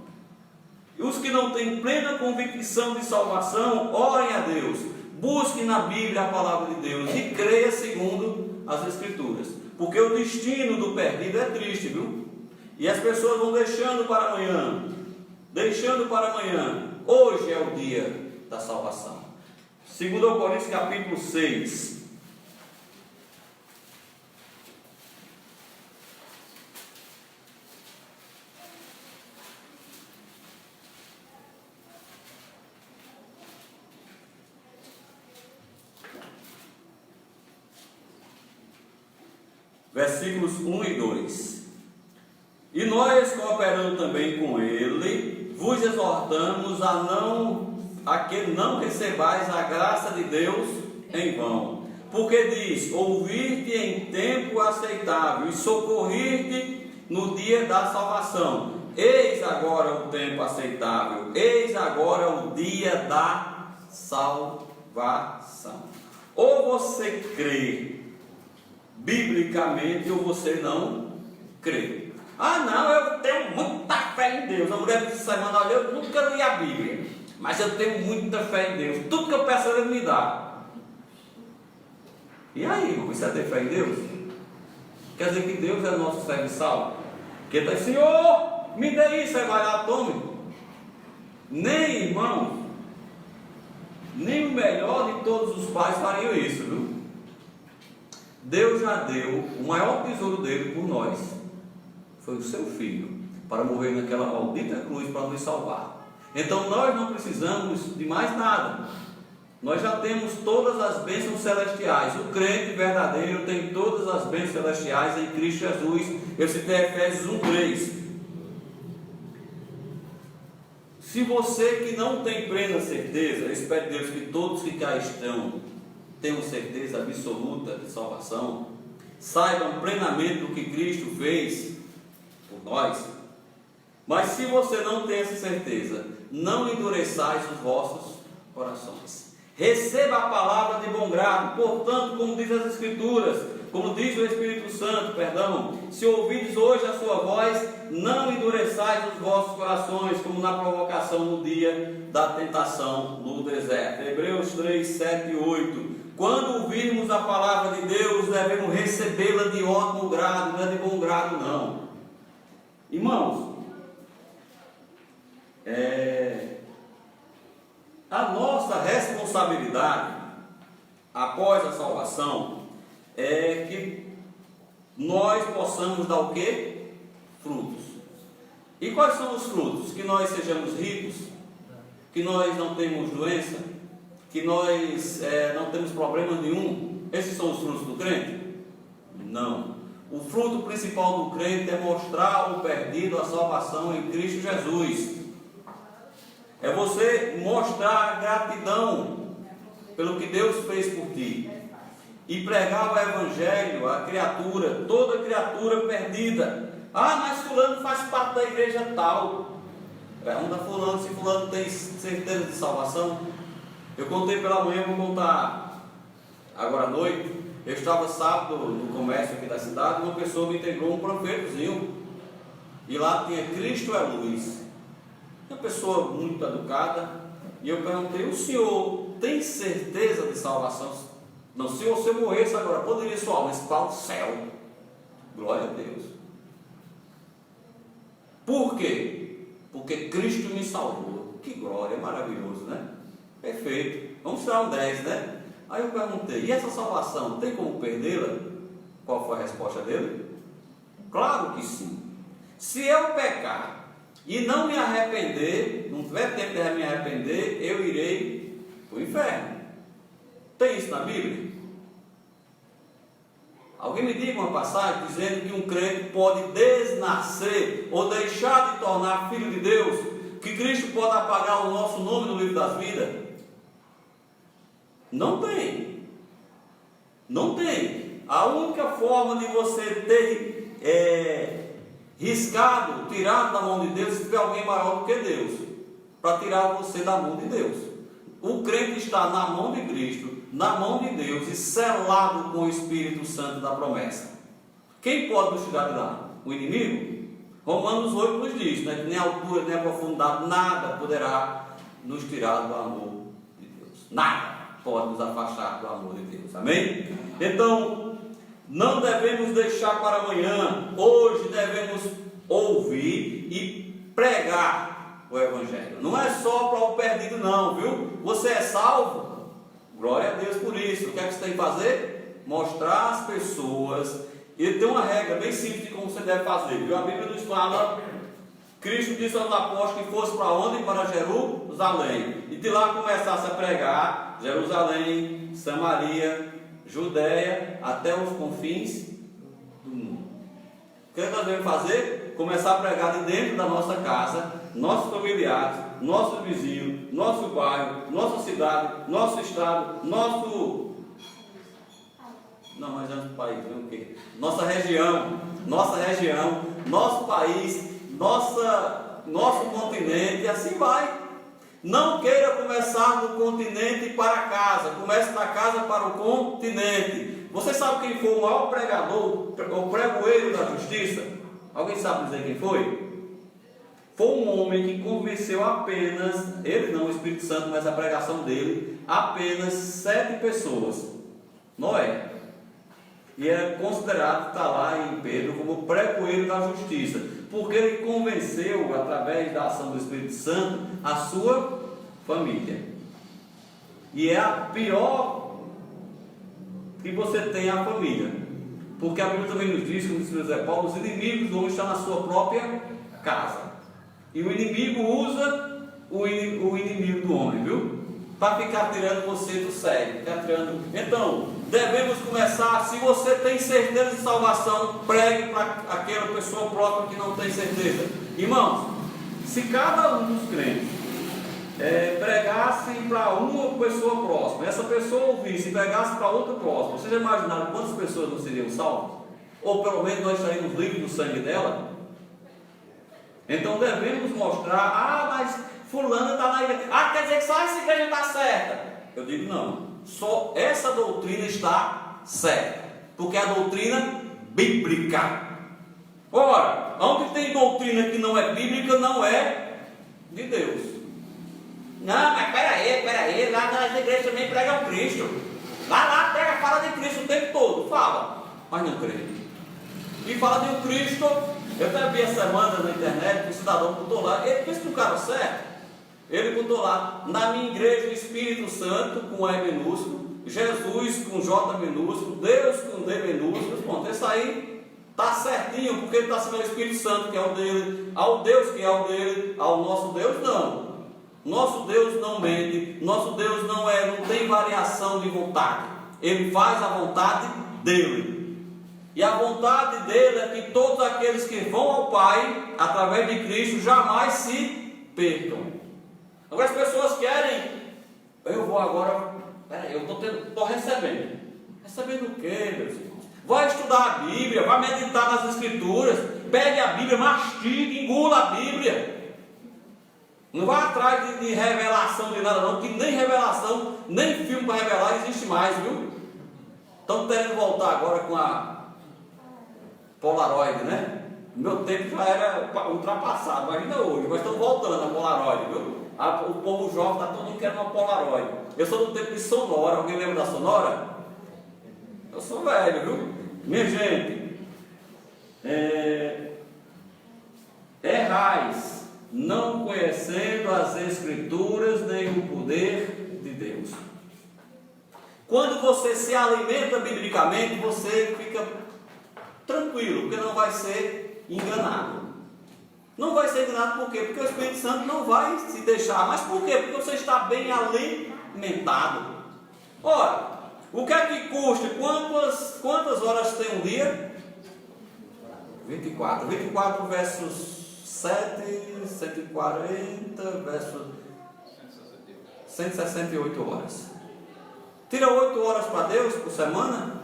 E os que não têm plena convicção de salvação, orem a Deus, busquem na Bíblia a palavra de Deus e creia segundo as Escrituras. Porque o destino do perdido é triste, viu? E as pessoas vão deixando para amanhã, deixando para amanhã. Hoje é o dia da salvação. 2 Coríntios capítulo 6. Versículos 1 e 2. E nós, cooperando também com ele, vos exortamos a que não recebais a graça de Deus em vão. Porque diz: ouvir-te em tempo aceitável e socorrer-te no dia da salvação. Eis agora o tempo aceitável, eis agora o dia da salvação. Ou você crê biblicamente ou você não crê. Ah não, eu tenho muita fé em Deus. A mulher disse semana, olha, eu nunca li a Bíblia, mas eu tenho muita fé em Deus. Tudo que eu peço Ele me dá. E aí, irmão, isso é ter fé em Deus? Quer dizer que Deus é nosso serviçal? Que está, Senhor, me dê isso, aí vai lá, tome. Nem, irmão, nem o melhor de todos os pais fariam isso, viu? Deus já deu o maior tesouro dele por nós. Foi o seu filho, para morrer naquela maldita cruz para nos salvar. Então nós não precisamos de mais nada. Nós já temos todas as bênçãos celestiais. O crente verdadeiro tem todas as bênçãos celestiais em Cristo Jesus. Eu citei Efésios 1:3. Se você que não tem plena certeza, eu espero Deus que todos que cá estão tenham certeza absoluta de salvação, saibam plenamente do que Cristo fez por nós. Mas se você não tem essa certeza, não endureçais os vossos corações. Receba a palavra de bom grado, portanto, como diz as Escrituras, como diz o Espírito Santo, se ouvides hoje a sua voz, não endureçais os vossos corações, como na provocação no dia da tentação no deserto. Hebreus 3, 7 e 8. Quando ouvirmos a palavra de Deus, devemos recebê-la de ótimo grado, não é de bom grado não. Irmãos, a nossa responsabilidade após a salvação é que nós possamos dar o quê? Frutos. E quais são os frutos? Que nós sejamos ricos, que nós não temos doença, que nós não temos problema nenhum. Esses são os frutos do crente? Não. O fruto principal do crente é mostrar ao perdido a salvação em Cristo Jesus. É você mostrar a gratidão pelo que Deus fez por ti e pregar o evangelho à criatura, toda criatura perdida. Ah, mas fulano faz parte da igreja tal. Pergunta a fulano se fulano tem certeza de salvação. Eu contei pela manhã, vou contar agora à noite. Eu estava sábado no comércio aqui da cidade, uma pessoa me entregou um panfletozinho e lá tinha Cristo é luz. Uma pessoa muito educada, e eu perguntei: o senhor tem certeza de salvação? Não, se eu morresse agora, poderia sua alma ir para o céu. Glória a Deus. Por quê? Porque Cristo me salvou. Que glória, maravilhoso, né? Perfeito. perfeito. Vamos tirar um 10, né? Aí eu perguntei, e essa salvação, tem como perdê-la? Qual foi a resposta dele? Claro que sim. Se eu pecar e não me arrepender, não tiver tempo de me arrepender, eu irei para o inferno. Tem isso na Bíblia? Alguém me diga uma passagem dizendo que um crente pode desnascer ou deixar de tornar filho de Deus, que Cristo pode apagar o nosso nome no livro das vidas? Não tem. Não tem. A única forma de você ter riscado, tirado da mão de Deus, se tiver alguém maior do que Deus, para tirar você da mão de Deus. O crente está na mão de Cristo, na mão de Deus e selado com o Espírito Santo da promessa. Quem pode nos tirar de lá? O inimigo? Romanos 8 nos diz, né, que nem a altura, nem a profundidade, nada poderá nos tirar do amor de Deus. Nada pode nos afastar do amor de Deus. Amém? Então, não devemos deixar para amanhã. Hoje devemos ouvir e pregar o Evangelho. Não é só para o perdido não, viu? Você é salvo? Glória a Deus por isso. O que é que você tem que fazer? Mostrar às pessoas. E tem uma regra bem simples de como você deve fazer, viu? A Bíblia nos fala, Cristo disse aos apóstolos que fosse para onde? Para Jerusalém. E de lá começasse a pregar Jerusalém, Samaria, Judéia, até os confins do mundo. O que nós devemos fazer? Começar a pregar de dentro da nossa casa, nossos familiares, nossos vizinhos, nosso bairro, nossa cidade, nosso estado, nosso... Não, mas antes do país, vem o quê? Nossa região, nosso país, nosso continente, e assim vai. Não queira começar do continente para casa, comece da casa para o continente. Você sabe quem foi o maior pregador, o pregoeiro da justiça? Alguém sabe dizer quem foi? Foi um homem que convenceu apenas, ele não, o Espírito Santo, mas a pregação dele, apenas 7 pessoas. Noé. E é considerado, está lá em Pedro, como pregoeiro da justiça, porque ele convenceu, através da ação do Espírito Santo, a sua família. E é a pior que você tem a família, porque a Bíblia também nos diz, como diz José Paulo, os inimigos vão estar na sua própria casa. E o inimigo usa o inimigo do homem, viu? Para ficar tirando você do sério, ficar tirando. Então, devemos começar. Se você tem certeza de salvação, pregue para aquela pessoa próxima que não tem certeza. Irmãos, se cada um dos crentes pregasse para uma pessoa próxima, essa pessoa ouvisse e pregasse para outra próxima, vocês já imaginaram quantas pessoas não seriam salvas? Ou pelo menos nós estaríamos livres do sangue dela? Então devemos mostrar, mas fulano está na igreja. Quer dizer que só essa igreja está certa? Eu digo não, só essa doutrina está certa, porque é a doutrina bíblica. Ora, onde tem doutrina que não é bíblica, não é de Deus. Não, mas peraí, lá nas igrejas também pregam Cristo. Lá fala de Cristo o tempo todo, fala, mas não crê. E fala de um Cristo. Eu até vi essa semana na internet, um cidadão contou lá, ele fez com o cara certo. Ele contou lá, na minha igreja o Espírito Santo com E minúsculo, Jesus com J minúsculo, Deus com D minúsculo. Pronto, esse aí está certinho, porque ele está sendo o Espírito Santo que é o dele, ao Deus que é o dele, ao nosso Deus não. Nosso Deus não mente, nosso Deus não tem variação de vontade. Ele faz a vontade dele. E a vontade dele é que todos aqueles que vão ao Pai, através de Cristo, jamais se percam. Agora as pessoas querem, eu vou agora, peraí, eu estou recebendo. Recebendo o quê, meus irmãos? Vai estudar a Bíblia, vai meditar nas Escrituras, pegue a Bíblia, mastigue, engula a Bíblia. Não vai atrás de revelação de nada não, que nem revelação, nem filme para revelar existe mais, viu? Estão querendo voltar agora com a Polaroid, né? Meu tempo já era ultrapassado, imagina hoje, mas estão voltando a Polaroid, viu? O povo jovem está todo mundo querendo uma Polaroid. Eu sou do tempo de Sonora, alguém lembra da Sonora? Eu sou velho, viu? Minha gente, errais, não conhecendo as Escrituras nem o poder de Deus. Quando você se alimenta biblicamente, você fica tranquilo, porque não vai ser enganado. Não vai ser enganado por quê? Porque o Espírito Santo não vai se deixar. Mas por quê? Porque você está bem alimentado. Ora, o que é que custa? Quantas horas tem um dia? 24. 24 versus 7, 140, versus 168 horas. Tira 8 horas para Deus por semana?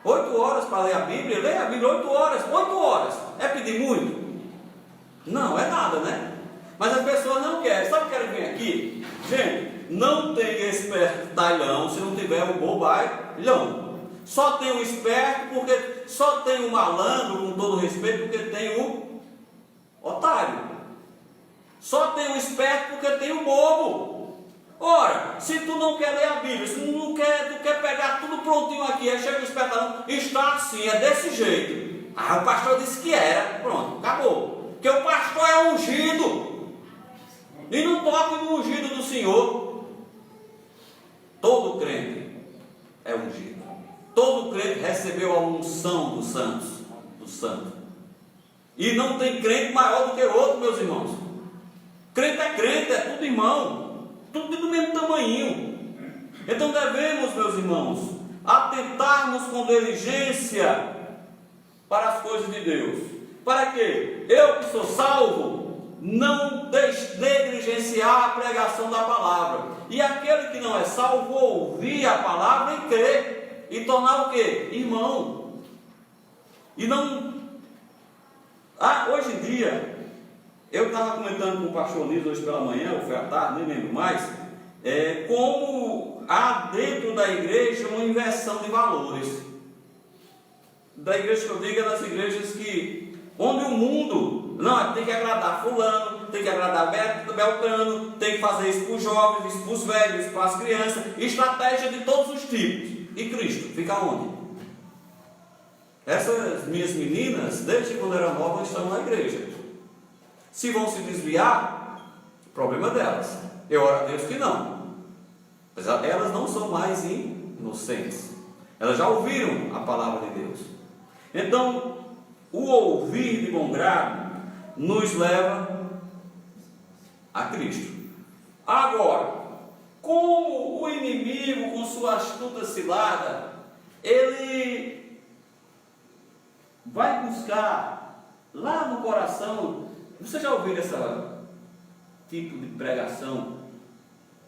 8 horas para ler a Bíblia? Leia a Bíblia 8 horas. 8 horas. É pedir muito? Não, é nada, né? Mas as pessoas não querem. Sabe o que querem vir aqui? Gente, não tem espertalhão se não tiver o bobalhão. Só tem o esperto porque... Só tem o malandro, com todo respeito, porque tem o otário. Só tem o esperto porque tem o bobo. Ora, se tu não quer ler a Bíblia, se tu quer pegar tudo prontinho aqui, aí chega o espertalhão, está assim, é desse jeito. Ah, o pastor disse que era. Pronto, acabou. Porque o pastor é ungido. E não toque no ungido do Senhor. Todo crente é ungido. Todo crente recebeu a unção dos santos, do santo. E não tem crente maior do que outro, meus irmãos. Crente, é tudo irmão, tudo do mesmo tamanho. Então devemos, meus irmãos, atentarmos com diligência para as coisas de Deus. Para quê? Eu que sou salvo, não negligenciar a pregação da palavra. E aquele que não é salvo, ouvir a palavra e crer. E tornar o quê? Irmão. E não... hoje em dia, eu estava comentando com o pastor Nils hoje pela manhã, ou foi à tarde, nem lembro mais, como há dentro da igreja uma inversão de valores. Da igreja que eu digo é das igrejas que... Onde o mundo... Não, tem que agradar fulano, tem que agradar Beltrano, tem que fazer isso para os jovens, isso para os velhos, isso para as crianças. Estratégia de todos os tipos. E Cristo fica onde? Essas minhas meninas, desde quando eram novas, estão na igreja. Se vão se desviar, problema delas. Eu oro a Deus que não. Apesar elas não são mais inocentes. Elas já ouviram a palavra de Deus. Então, o ouvir de bom grado nos leva a Cristo. Agora, como o inimigo, com sua astuta cilada, ele vai buscar lá no coração. Você já ouviu esse tipo de pregação?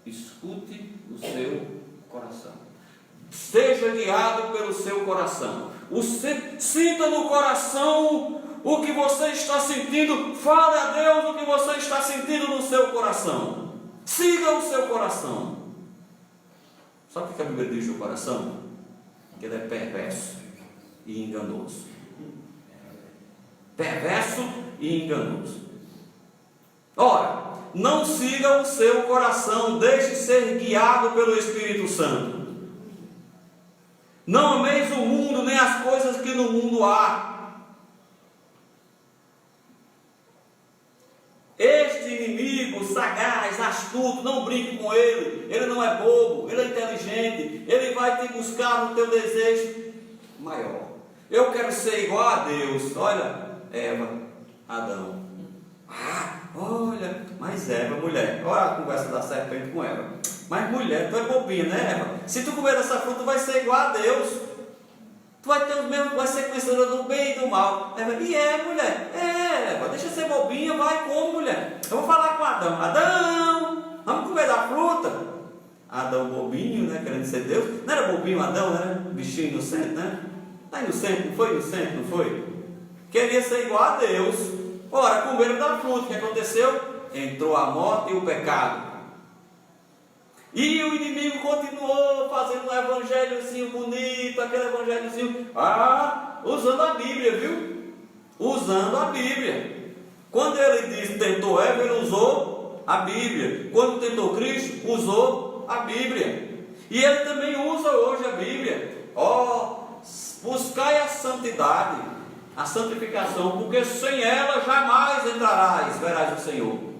Escute o seu coração. Seja guiado pelo seu coração. Sinta no coração o que você está sentindo. Fale a Deus o que você está sentindo no seu coração. Siga o seu coração. Sabe o que a Bíblia diz do coração? Que ele é perverso e enganoso. Perverso e enganoso. Ora, não siga o seu coração, deixe ser guiado pelo Espírito Santo. Não ameis o mundo, nem as coisas que no mundo há. Este inimigo sagaz, astuto, não brinque com ele. Ele não é bobo, ele é inteligente. Ele vai te buscar no teu desejo maior. Eu quero ser igual a Deus. Olha, Eva, Adão. Olha, mas Eva, mulher. Olha a conversa da serpente com Eva. Mas mulher, tu é bobinha, né, Eva? Se tu comer dessa fruta, tu vai ser igual a Deus. Tu vai ter os mesmos, vai ser conhecedora do bem e do mal. Eva, mulher? Eva, deixa ser bobinha, vai como, mulher? Eu vou falar com Adão. Adão, vamos comer da fruta? Adão bobinho, né, querendo ser Deus. Não era bobinho Adão, né? Bichinho inocente, né? Está inocente, não foi inocente, não foi? Queria ser igual a Deus. Ora, comeram da fruta, o que aconteceu? Entrou a morte e o pecado. E o inimigo continuou fazendo um evangelhozinho bonito, aquele evangelhozinho, usando a Bíblia, viu? Usando a Bíblia. Quando ele disse tentou Eva, ele usou a Bíblia. Quando tentou Cristo, usou a Bíblia. E ele também usa hoje a Bíblia. Buscai a santidade, a santificação, porque sem ela jamais entrarás, verás o Senhor.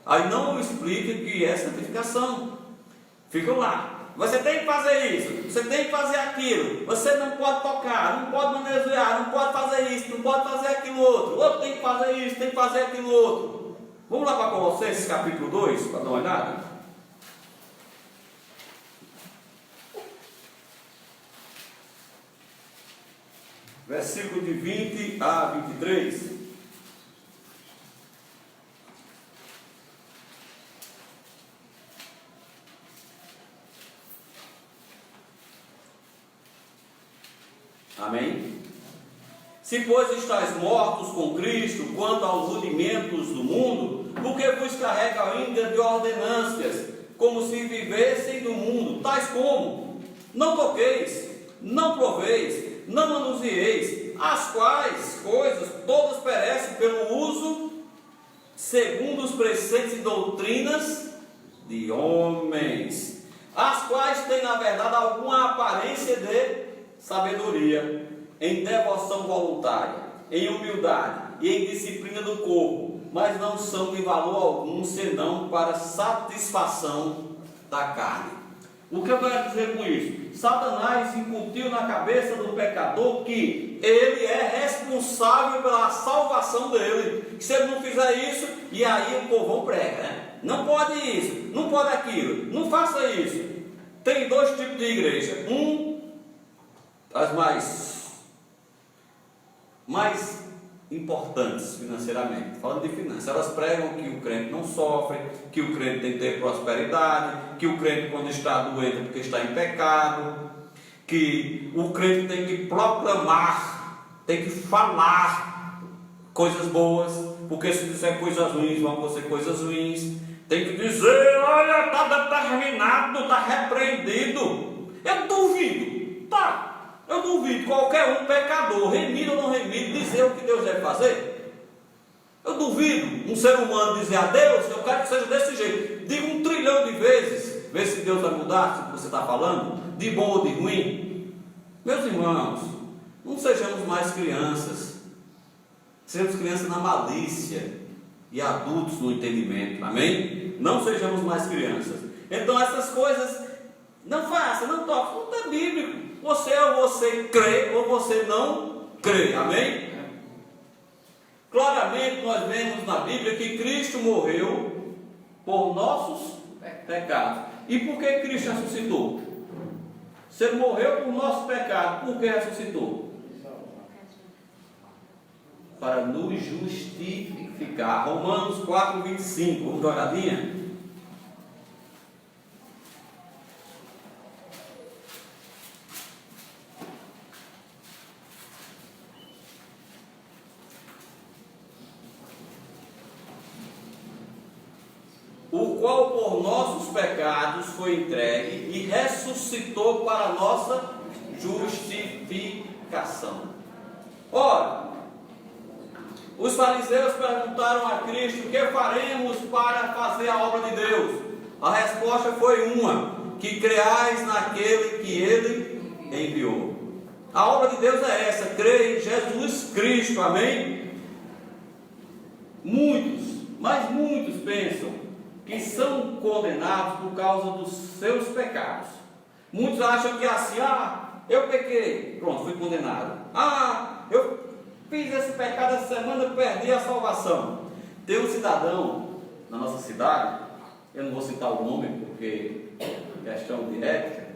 Aí não explica que é santificação. Ficam lá. Você tem que fazer isso, você tem que fazer aquilo, você não pode tocar, não pode manusear, não pode fazer isso, não pode fazer aquilo outro, outro tem que fazer isso, tem que fazer aquilo outro. Vamos lá para Colossenses capítulo 2, para dar uma olhada. Versículo de 20 a 23. Amém? Se, pois, estáis mortos com Cristo quanto aos rudimentos do mundo, porque vos carrega ainda de ordenâncias, como se vivessem no mundo, tais como: não toqueis, não proveis, não manusieis, as quais coisas todas perecem pelo uso, segundo os preceitos e doutrinas de homens, as quais têm, na verdade, alguma aparência de sabedoria, em devoção voluntária, em humildade e em disciplina do corpo, mas não são de valor algum, senão para satisfação da carne. O que eu quero dizer com isso? Satanás incutiu na cabeça do pecador que ele é responsável pela salvação dele, que se ele não fizer isso, e aí o povão prega, né? Não pode isso, não pode aquilo, não faça isso. Tem dois tipos de igreja: as mais importantes financeiramente, falando de finanças, elas pregam que o crente não sofre, que o crente tem que ter prosperidade, que o crente, quando está doente, é porque está em pecado, que o crente tem que proclamar, tem que falar coisas boas, porque se disser coisas ruins, vão ser coisas ruins. Tem que dizer: olha, está determinado, está repreendido. Eu duvido, eu duvido qualquer um pecador, remido ou não remido, dizer o que Deus deve fazer. Eu duvido um ser humano dizer a Deus: eu quero que seja desse jeito. Diga 1 trilhão de vezes, vê se Deus vai mudar o que você está falando, de bom ou de ruim. Meus irmãos, não sejamos mais crianças, sejamos crianças na malícia e adultos no entendimento, amém? Não sejamos mais crianças. Então essas coisas, não faça, não toque, não é bíblico. Você crê ou você não crê, amém? Claramente nós vemos na Bíblia que Cristo morreu por nossos pecados. E por que Cristo ressuscitou? Se Ele morreu por nossos pecados, por que ressuscitou? Para nos justificar. Romanos 4:25, vamos dar uma olhadinha? O qual por nossos pecados foi entregue e ressuscitou para a nossa justificação. Ora, os fariseus perguntaram a Cristo: o que faremos para fazer a obra de Deus? A resposta foi uma: que creais naquele que Ele enviou. A obra de Deus é essa: crer em Jesus Cristo, amém? Mas muitos pensam que são condenados por causa dos seus pecados. Muitos acham que é assim: eu pequei, pronto, fui condenado. Eu fiz esse pecado essa semana, perdi a salvação. Tem um cidadão na nossa cidade, eu não vou citar o nome porque é questão de ética.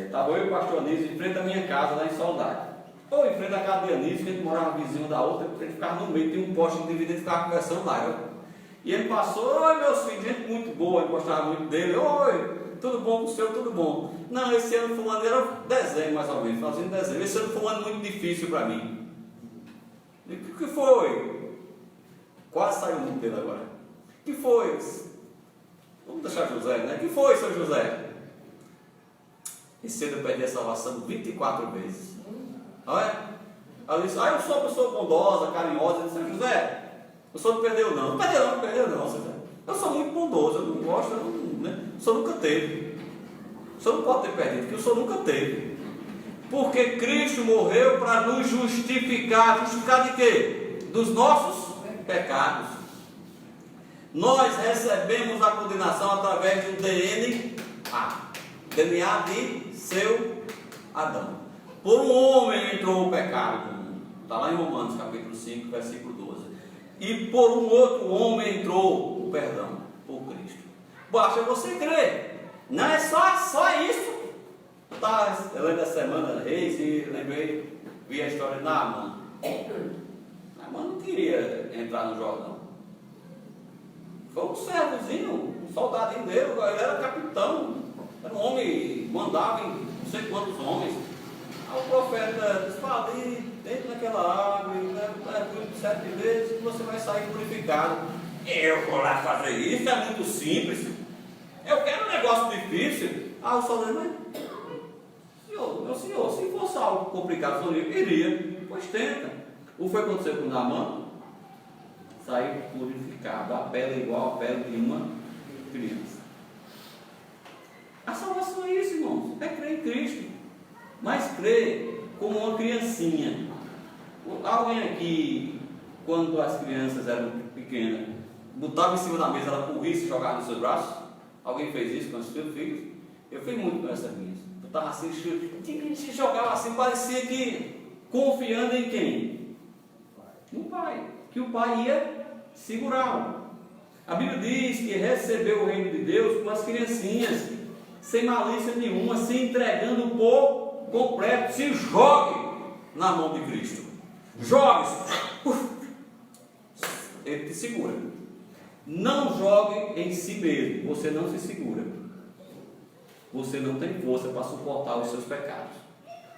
Estava eu e o pastor Anísio em frente à minha casa lá em Saudade, ou em frente à casa de Anísio, que a gente morava vizinho da outra, a gente ficava no meio, tinha um poste de dividir e ficava conversando lá. E ele passou: oi meus filhos, gente muito boa, eu gostava muito dele. Oi, tudo bom com o senhor? Tudo bom. Não, esse ano foi um ano, era dezembro mais ou menos, fazendo dezembro. Esse ano foi um ano muito difícil para mim. E o que foi? Quase saiu o nome dele agora. O que foi? Vamos deixar José, né? O que foi, seu José? Esse ano eu perdi a salvação 24 vezes. Olha, eu disse: eu sou uma pessoa bondosa, carinhosa. Eu disse: José, o senhor não perdeu não. Não perdeu não, José. Eu sou muito bondoso, eu não gosto, né? O senhor nunca teve. O senhor não pode ter perdido, porque o senhor nunca teve. Porque Cristo morreu para nos justificar. Justificar de quê? Dos nossos pecados. Nós recebemos a condenação através do DNA. DNA de seu Adão. Por um homem entrou o pecado no mundo. Está lá em Romanos capítulo 5, versículo 12. E por um outro homem entrou o perdão, por Cristo. Basta você crer. Não é só isso. Eu lembro da semana Reis e vi a história de Naamã. Naamã não queria entrar no Jordão. Foi um servozinho, um soldadinho dele, ele era capitão. Era um homem, mandava em não sei quantos homens. Aí o profeta disse: fala ali, dentro daquela água, mergulhe 7 vezes e você vai sair purificado. Eu vou lá fazer isso, é muito simples. Eu quero um negócio difícil. Ah, o soldado, meu senhor, se fosse algo complicado, eu iria. Pois tenta. O que foi acontecer com Naamã? Saiu purificado, a pele igual a pele de uma criança. A salvação é isso, irmãos, é crer em Cristo, mas crer como uma criancinha. Alguém aqui, quando as crianças eram pequenas, botava em cima da mesa, ela corrisse e jogava nos seus braços? Alguém fez isso com os seus filhos? Eu fiz muito com essa minha. Botava assim, se jogava assim, parecia que confiando em quem? No pai, que o pai ia segurá-lo. A Bíblia diz que recebeu o reino de Deus com as criancinhas, sem malícia nenhuma, se entregando por completo. Se jogue na mão de Cristo. Jogue-se. Ele te segura. Não jogue em si mesmo. Você não se segura. Você não tem força para suportar os seus pecados.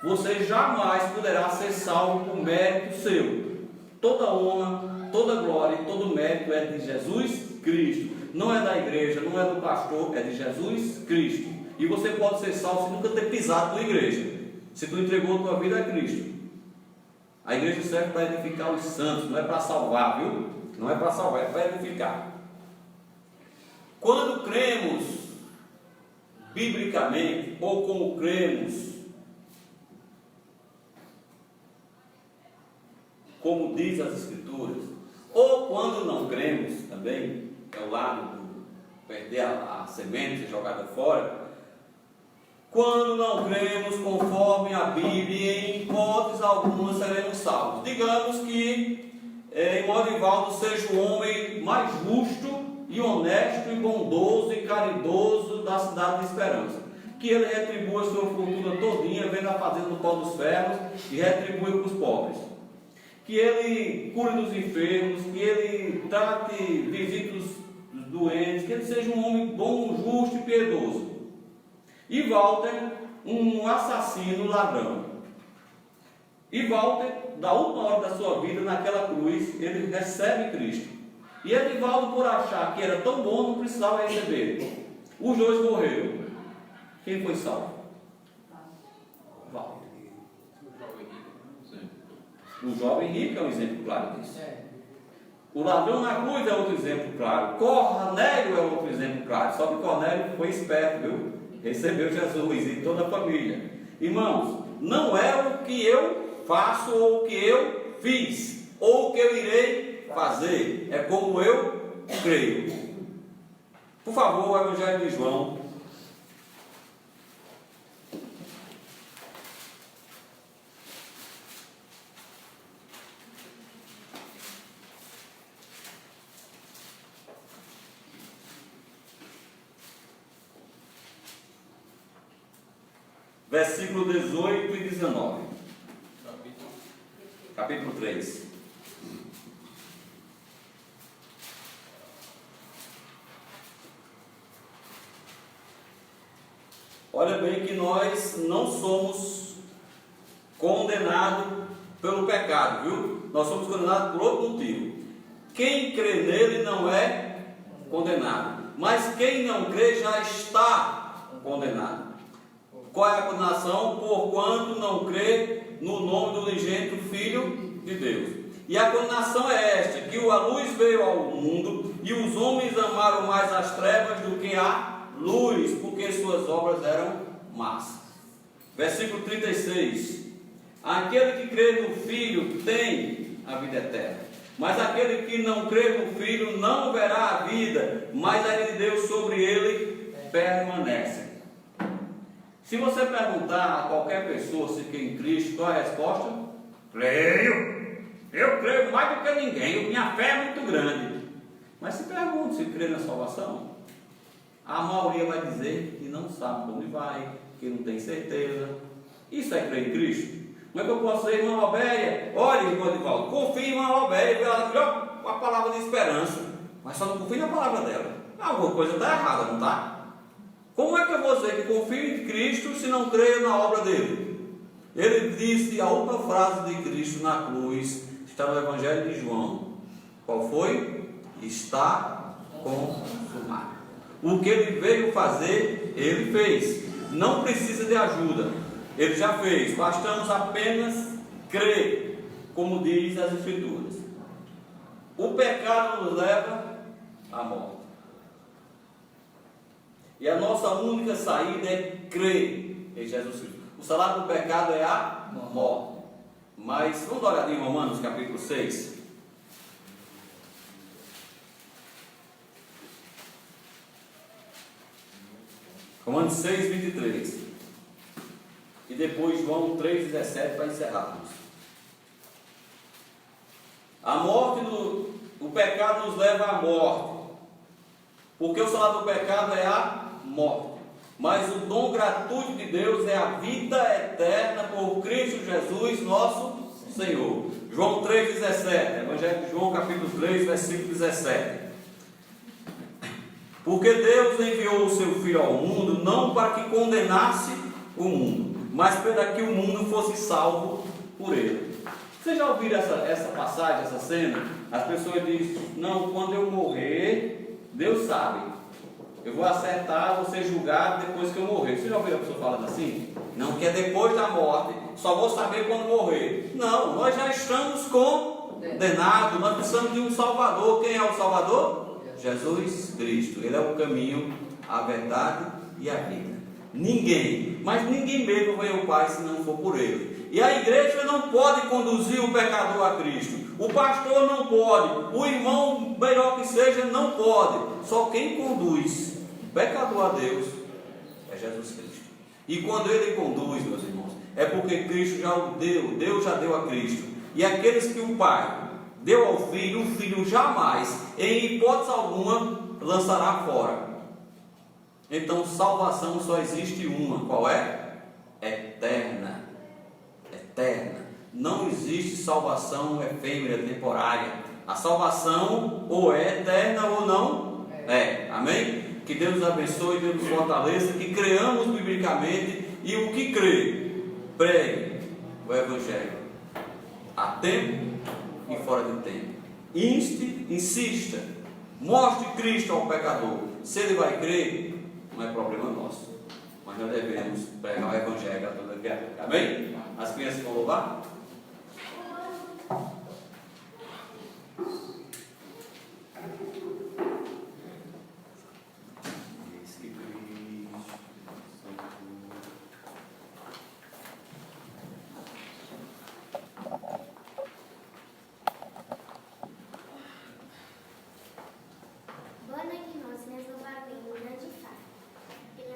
Você jamais poderá ser salvo por mérito seu. Toda honra, toda glória e todo mérito é de Jesus Cristo. Não é da igreja, não é do pastor, é de Jesus Cristo. E você pode ser salvo se nunca ter pisado na igreja. Se tu entregou a tua vida a Cristo. A igreja serve para edificar os santos, não é para salvar, viu? Não é para salvar, é para edificar. Quando cremos biblicamente, ou como cremos, como diz as Escrituras, ou quando não cremos também, é o lado do perder a semente, ser jogada fora. Quando não cremos conforme a Bíblia, em hipótese alguma seremos salvos. Digamos que Morivaldo seja o homem mais justo e honesto e bondoso e caridoso da cidade de Esperança. Que ele retribua a sua fortuna todinha, venda a fazenda no pó dos ferros e retribua para os pobres. Que ele cure dos enfermos, que ele trate, visite os doentes, que ele seja um homem bom, justo e piedoso. E Walter, um assassino ladrão. E Walter, da última hora da sua vida, naquela cruz, ele recebe Cristo. E Edivaldo, por achar que era tão bom, não precisava receber. Os dois morreram. Quem foi salvo? Walter. O jovem rico é um exemplo claro disso. O ladrão na cruz é outro exemplo claro. Cornélio é outro exemplo claro. Só que Cornélio foi esperto, viu? Recebeu Jesus e toda a família. Irmãos, não é o que eu faço ou o que eu fiz, ou o que eu irei fazer. É como eu creio. Por favor, o Evangelho de João. Versículo 18 e 19. Capítulo 3. Olha bem que nós não somos condenados pelo pecado, viu? Nós somos condenados por outro motivo. Quem crê nele não é condenado, mas quem não crê já está condenado. Qual é a condenação? Porquanto não crê no nome do unigênito Filho de Deus. E a condenação é esta, que a luz veio ao mundo, e os homens amaram mais as trevas do que a luz, porque suas obras eram más. Versículo 36. Aquele que crê no Filho tem a vida eterna, mas aquele que não crê no Filho não verá a vida, mas a ira de Deus sobre ele permanece. Se você perguntar a qualquer pessoa se crê em Cristo, qual é a resposta? Creio. Eu creio mais do que ninguém, minha fé é muito grande. Mas se pergunta se crê na salvação, a maioria vai dizer que não sabe para onde vai, que não tem certeza. Isso é crer em Cristo? Como é que eu posso dizer, irmã Obéia? Olha, irmão Edivaldo, confie em irmã Obéia, ela criou a palavra de esperança, mas só não confie na palavra dela. Alguma coisa está errada, não está? Como é que eu vou dizer que confio em Cristo se não creio na obra dele? Ele disse a última frase de Cristo na cruz, está no Evangelho de João. Qual foi? Está consumado. O que ele veio fazer, ele fez. Não precisa de ajuda. Ele já fez. Bastamos apenas crer, como diz as Escrituras. O pecado nos leva à morte. E a nossa única saída é crer em Jesus Cristo. O salário do pecado é a morte. Mas vamos dar uma olhadinha em Romanos capítulo 6. Romanos 6, 23. E depois João 3, 17 para encerrarmos. A morte o pecado nos leva à morte. Porque o salário do pecado é a morte. Mas o dom gratuito de Deus é a vida eterna por Cristo Jesus, nosso Senhor. João 3, 17. Evangelho de João, capítulo 3, versículo 17. Porque Deus enviou o seu Filho ao mundo, não para que condenasse o mundo, mas para que o mundo fosse salvo por ele. Vocês já ouviram essa passagem, essa cena? As pessoas dizem, não, quando eu morrer, Deus sabe. Eu vou acertar, vou ser julgado depois que eu morrer. Vocês já ouviram a pessoa falando assim? Não, que é depois da morte, só vou saber quando morrer. Não, nós já estamos condenados, nós precisamos de um Salvador. Quem é o Salvador? Jesus Cristo. Ele é o caminho, a verdade e a vida. Ninguém, mas ninguém mesmo vai ao Pai se não for por Ele. E a igreja não pode conduzir o pecador a Cristo. O pastor não pode. O irmão, melhor que seja, não pode. Só quem conduz o pecador a Deus é Jesus Cristo. E quando Ele conduz, meus irmãos, é porque Cristo já o deu. Deus já deu a Cristo. E aqueles que o Pai deu ao Filho, o Filho jamais, em hipótese alguma, lançará fora. Então, salvação só existe uma. Qual é? Eterna. Eterna. Não existe salvação efêmera, temporária. A salvação ou é eterna ou não é. Amém? Que Deus nos abençoe, Deus nos fortaleça, que creamos biblicamente e o que crê, pregue o Evangelho a tempo e fora de tempo. Insista, mostre Cristo ao pecador. Se ele vai crer, não é problema nosso, mas nós devemos pregar o Evangelho a toda a criatura. Amém? As crianças vão louvar?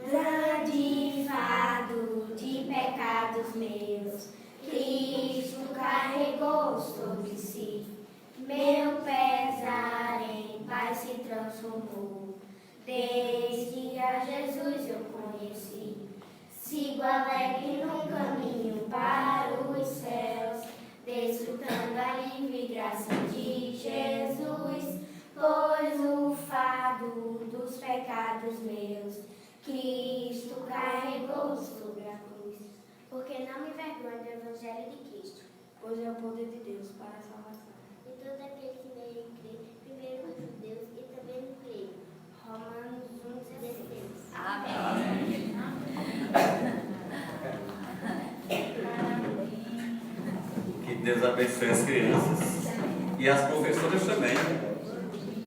Grande fardo de pecados meus, Cristo carregou sobre si. Meu pesar em paz se transformou, desde a Jesus eu conheci. Sigo alegre num caminho para os céus, desfrutando a livre graça de Jesus, pois o fardo dos pecados meus Cristo carregou sobre a cruz. Porque não me envergonho do Evangelho de Cristo, pois é o poder de Deus para a salvação. E todo aquele que nele crê, primeiro os judeus e também no grego. Romanos 1,16. Amém. Que Deus abençoe as crianças e as professoras também.